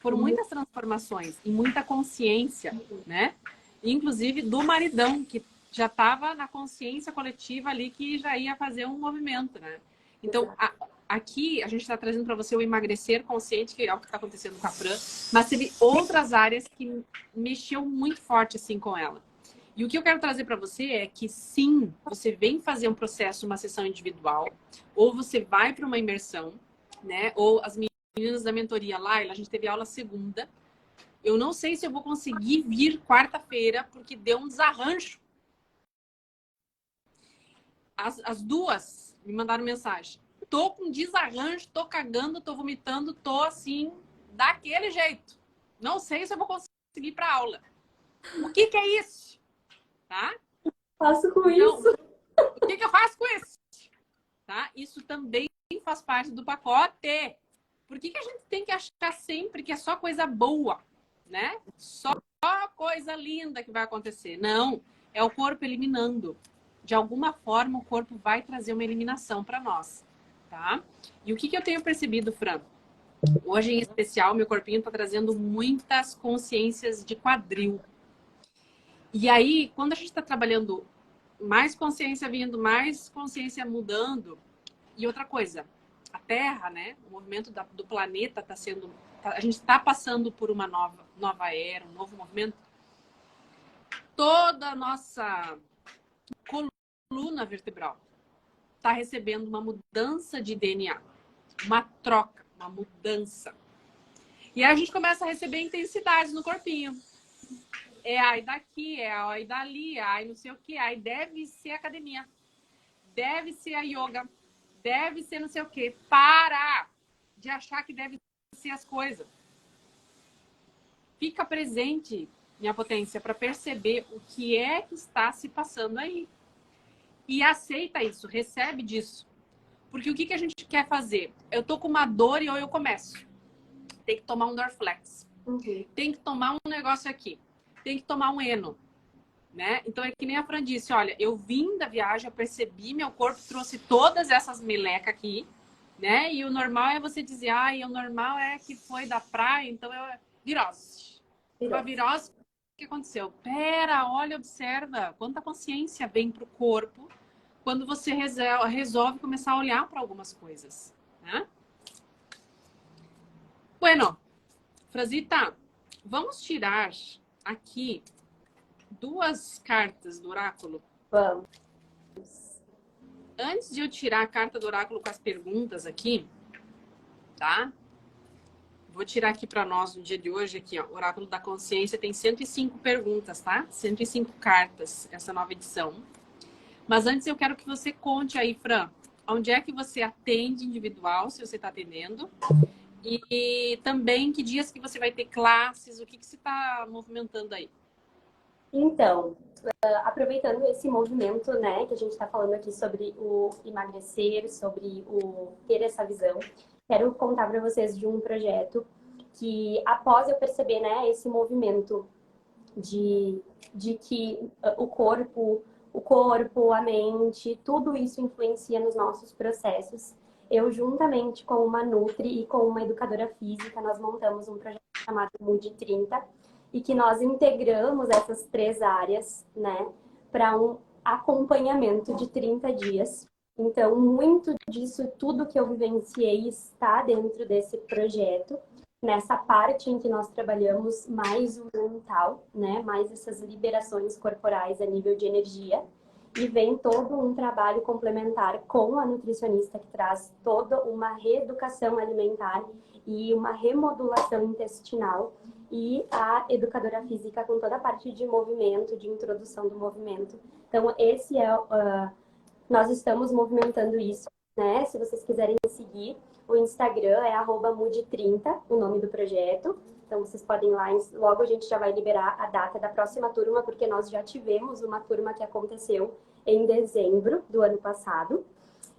Foram muitas transformações e muita consciência, né? Inclusive do maridão, que já estava na consciência coletiva ali, que já ia fazer um movimento, né? Então, aqui a gente está trazendo para você o emagrecer consciente, que é o que está acontecendo com a Fran, mas teve outras áreas que mexeu muito forte assim com ela. E o que eu quero trazer para você é que sim, você vem fazer um processo, uma sessão individual, ou você vai para uma imersão, né? Ou as meninas da mentoria, Laila, a gente teve aula segunda. Eu não sei se eu vou conseguir vir quarta-feira, porque deu um desarranjo. As duas me mandaram mensagem. Tô com desarranjo, tô cagando, tô vomitando, tô assim, daquele jeito. Não sei se eu vou conseguir ir para aula. O que é isso? Tá? Faço com então, isso. O que eu faço com isso? Tá? Isso também faz parte do pacote. Por que a gente tem que achar sempre que é só coisa boa, né? Só coisa linda que vai acontecer. Não, é o corpo eliminando. De alguma forma, o corpo vai trazer uma eliminação para nós, tá? E o que eu tenho percebido, Fran? Hoje, em especial, meu corpinho está trazendo muitas consciências de quadril. E aí, quando a gente está trabalhando mais consciência vindo, mais consciência mudando. E outra coisa, a Terra, né? O movimento do planeta está sendo... a gente está passando por uma nova era, um novo movimento. Toda a nossa coluna vertebral está recebendo uma mudança de DNA. Uma troca, uma mudança. E aí a gente começa a receber intensidades no corpinho. É ai daqui, é ai dali, é ai não sei o que. Ai deve ser academia. Deve ser a yoga. Deve ser não sei o que. Para de achar que deve ser as coisas. Fica presente, minha potência, para perceber o que é que está se passando aí. E aceita isso, recebe disso. Porque o que a gente quer fazer? Eu tô com uma dor e ou eu começo. Tem que tomar um Dorflex. Tem que tomar um negócio aqui. Tem que tomar um Eno. Né? Então é que nem a Fran disse, olha, eu vim da viagem, eu percebi, meu corpo trouxe todas essas melecas aqui, né? E o normal é você dizer, o normal é que foi da praia, então eu... Virose. Uma virose, o que aconteceu? Pera, olha, observa, quanta consciência vem pro corpo quando você resolve começar a olhar para algumas coisas, né? Bueno, Franzita, vamos tirar aqui 2 cartas do oráculo. Vamos. Antes de eu tirar a carta do oráculo com as perguntas aqui, tá? Vou tirar aqui para nós no dia de hoje, aqui, ó, Oráculo da Consciência tem 105 perguntas, tá? 105 cartas, essa nova edição. Mas antes eu quero que você conte aí, Fran, onde é que você atende individual, se você está atendendo, e também que dias que você vai ter classes, o que você está movimentando aí? Então, aproveitando esse movimento, né, que a gente está falando aqui sobre o emagrecer, sobre o ter essa visão, quero contar para vocês de um projeto que, após eu perceber, né, esse movimento de, de que o corpo, a mente, tudo isso influencia nos nossos processos. Eu, juntamente com uma Nutri e com uma educadora física, nós montamos um projeto chamado Mude 30 e que nós integramos essas três áreas, né, para um acompanhamento de 30 dias. Então, muito disso, tudo que eu vivenciei está dentro desse projeto nessa parte em que nós trabalhamos mais o mental, né? Mais essas liberações corporais a nível de energia. E vem todo um trabalho complementar com a nutricionista que traz toda uma reeducação alimentar e uma remodulação intestinal e a educadora física com toda a parte de movimento, de introdução do movimento. Então, esse é nós estamos movimentando isso, né? Se vocês quiserem seguir, o Instagram é @mude30, o nome do projeto. Então, vocês podem ir lá, logo a gente já vai liberar a data da próxima turma, porque nós já tivemos uma turma que aconteceu em dezembro do ano passado.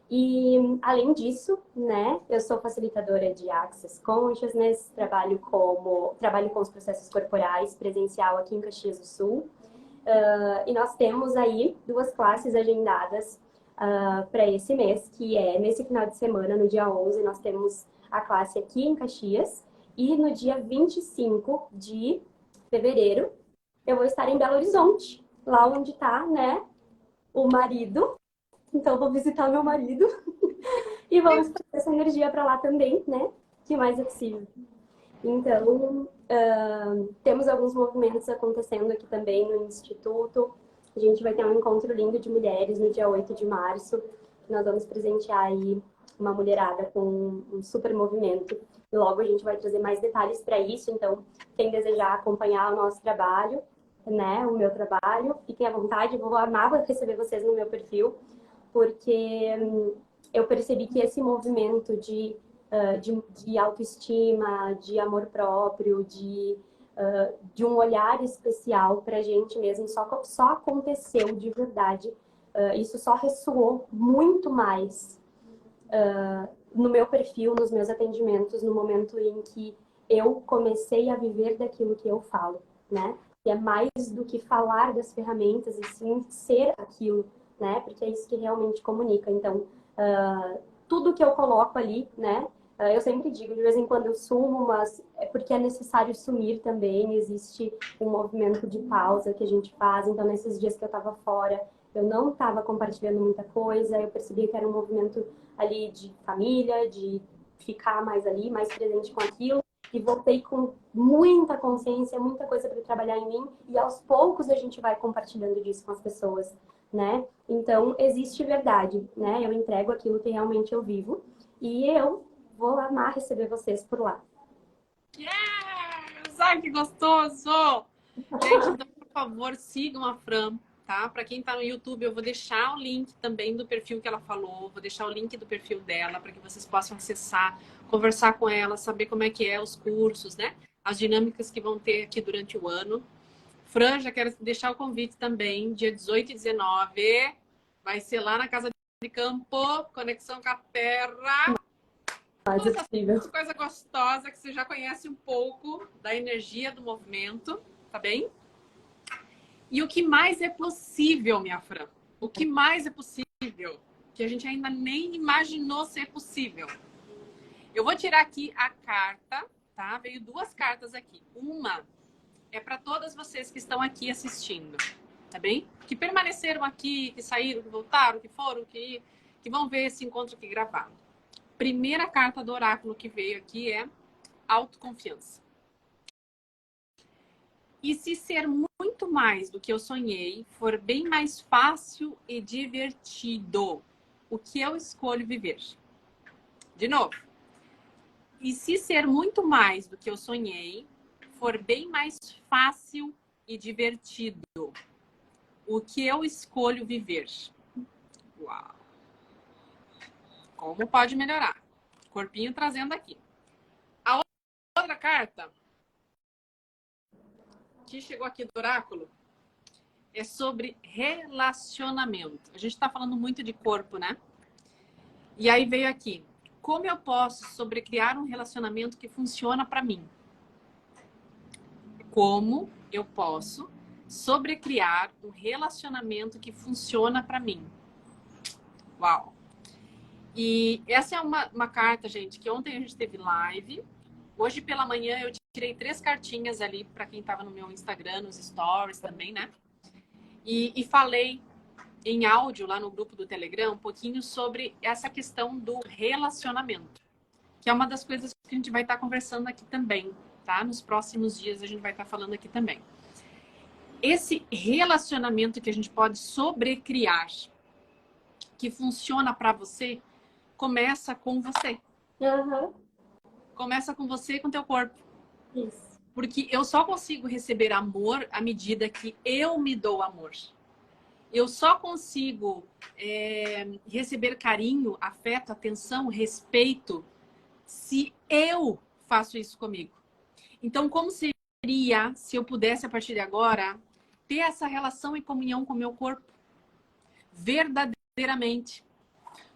E, além disso, né, eu sou facilitadora de Access Consciousness, trabalho com os processos corporais presencial aqui em Caxias do Sul. E nós temos aí 2 classes agendadas para esse mês, que é nesse final de semana, no dia 11, nós temos a classe aqui em Caxias. E no dia 25 de fevereiro, eu vou estar em Belo Horizonte, lá onde está, né, o marido. Então, eu vou visitar o meu marido e vamos trazer essa energia para lá também, né? Que mais é possível. Então, temos alguns movimentos acontecendo aqui também no Instituto. A gente vai ter um encontro lindo de mulheres no dia 8 de março. Nós vamos presentear aí uma mulherada com um super movimento. E logo a gente vai trazer mais detalhes para isso. Então, quem desejar acompanhar o nosso trabalho, né, o meu trabalho, fiquem à vontade. Vou amar receber vocês no meu perfil, porque eu percebi que esse movimento de autoestima, de amor próprio, de um olhar especial para a gente mesmo, só aconteceu de verdade. Isso só ressoou muito mais no meu perfil, nos meus atendimentos, no momento em que eu comecei a viver daquilo que eu falo, né? E é mais do que falar das ferramentas, e sim ser aquilo, né? Porque é isso que realmente comunica. Então, tudo que eu coloco ali, né? Eu sempre digo, de vez em quando eu sumo, mas é porque é necessário sumir também. Existe um movimento de pausa que a gente faz. Então, nesses dias que eu estava fora, eu não estava compartilhando muita coisa. Eu percebi que era um movimento ali de família, de ficar mais ali, mais presente com aquilo. E voltei com muita consciência, muita coisa para trabalhar em mim. E aos poucos a gente vai compartilhando disso com as pessoas, né? Então, existe verdade, né? Eu entrego aquilo que realmente eu vivo. E eu vou amar receber vocês por lá. Yes! Ai, que gostoso! Gente, então, por favor, sigam a Fran, tá? Para quem tá no YouTube, eu vou deixar o link também do perfil que ela falou, vou deixar o link do perfil dela para que vocês possam acessar, conversar com ela, saber como é que é os cursos, né? As dinâmicas que vão ter aqui durante o ano. Fran, já quero deixar o convite também, dia 18 e 19, vai ser lá na Casa de Campo, Conexão com a Terra. Mas é possível. Coisa gostosa que você já conhece um pouco da energia do movimento, tá bem? E o que mais é possível, minha Fran? O que mais é possível? Que a gente ainda nem imaginou ser possível. Eu vou tirar aqui a carta, tá? Veio 2 cartas aqui. Uma é para todas vocês que estão aqui assistindo, tá bem? Que permaneceram aqui, que saíram, que voltaram, que foram, que vão ver esse encontro aqui gravado. Primeira carta do oráculo que veio aqui é autoconfiança. E se ser muito mais do que eu sonhei for bem mais fácil e divertido, o que eu escolho viver? De novo. E se ser muito mais do que eu sonhei for bem mais fácil e divertido, o que eu escolho viver? Uau! Como pode melhorar? Corpinho trazendo aqui. A outra carta que chegou aqui do oráculo é sobre relacionamento. A gente está falando muito de corpo, né? E aí veio aqui. Como eu posso sobrecriar um relacionamento que funciona para mim? Como eu posso sobrecriar um relacionamento que funciona para mim? Uau! E essa é uma carta, gente, que ontem a gente teve live. Hoje pela manhã eu tirei 3 cartinhas ali para quem estava no meu Instagram, nos stories também, né? E falei em áudio lá no grupo do Telegram um pouquinho sobre essa questão do relacionamento, que é uma das coisas que a gente vai estar conversando aqui também, tá? Nos próximos dias a gente vai estar falando aqui também. Esse relacionamento que a gente pode sobrecriar, que funciona para você, começa com você. Uhum. Começa com você e com teu corpo. Isso. Porque eu só consigo receber amor à medida que eu me dou amor. Eu só consigo receber carinho, afeto, atenção, respeito, se eu faço isso comigo. Então, como seria se eu pudesse, a partir de agora, ter essa relação e comunhão com o meu corpo? Verdadeiramente.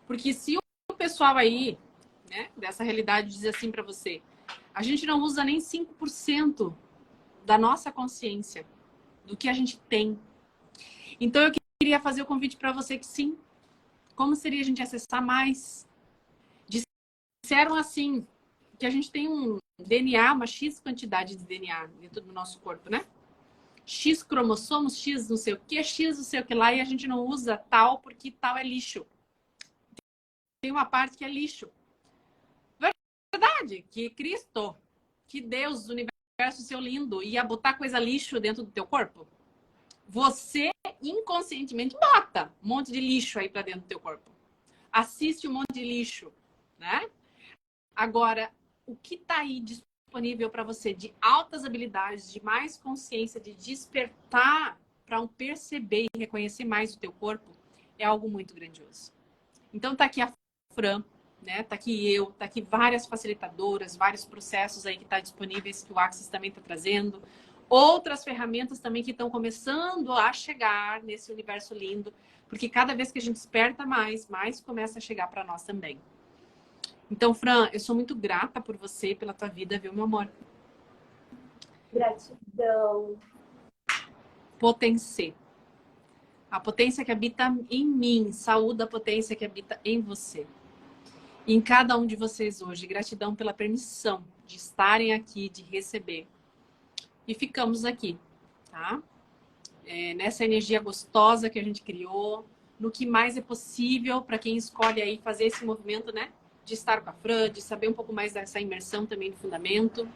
Porque se o pessoal aí, né, dessa realidade diz assim para você, a gente não usa nem 5% da nossa consciência, do que a gente tem. Então, eu queria fazer o convite para você que sim. Como seria a gente acessar mais? Disseram assim, que a gente tem um DNA, uma X quantidade de DNA dentro do nosso corpo, né? X cromossomos, X não sei o que, X não sei o que lá, e a gente não usa tal porque tal é lixo. Tem uma parte que é lixo. Verdade, que Cristo, que Deus, o universo seu lindo, ia botar coisa lixo dentro do teu corpo? Você inconscientemente bota um monte de lixo aí para dentro do teu corpo. Assiste um monte de lixo, né? Agora, o que está aí disponível para você de altas habilidades, de mais consciência, de despertar para perceber e reconhecer mais o teu corpo, é algo muito grandioso. Então tá aqui a Fran, né? Tá aqui eu, tá aqui várias facilitadoras, vários processos aí que tá disponíveis que o Axis também está trazendo. Outras ferramentas também que estão começando a chegar nesse universo lindo, porque cada vez que a gente desperta mais começa a chegar para nós também. Então, Fran, eu sou muito grata por você, pela tua vida, viu, meu amor? Gratidão. Potência. A potência que habita em mim, saúde a potência que habita em você. E em cada um de vocês hoje. Gratidão pela permissão de estarem aqui, de receber. E ficamos aqui, tá? Nessa energia gostosa que a gente criou, no que mais é possível para quem escolhe aí fazer esse movimento, né? De estar com a Fran, de saber um pouco mais dessa imersão também do fundamento.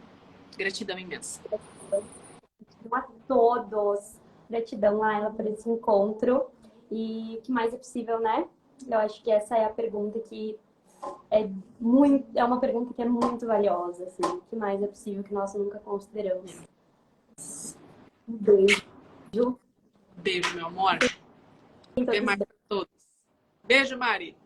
Gratidão imensa. Gratidão a todos. Gratidão, Laila, por esse encontro. E o que mais é possível, né? Eu acho que essa é a pergunta que é uma pergunta que é muito valiosa, assim. O que mais é possível que nós nunca consideramos? Um beijo. Beijo, meu amor. Até mais a todos. Beijo, Mari.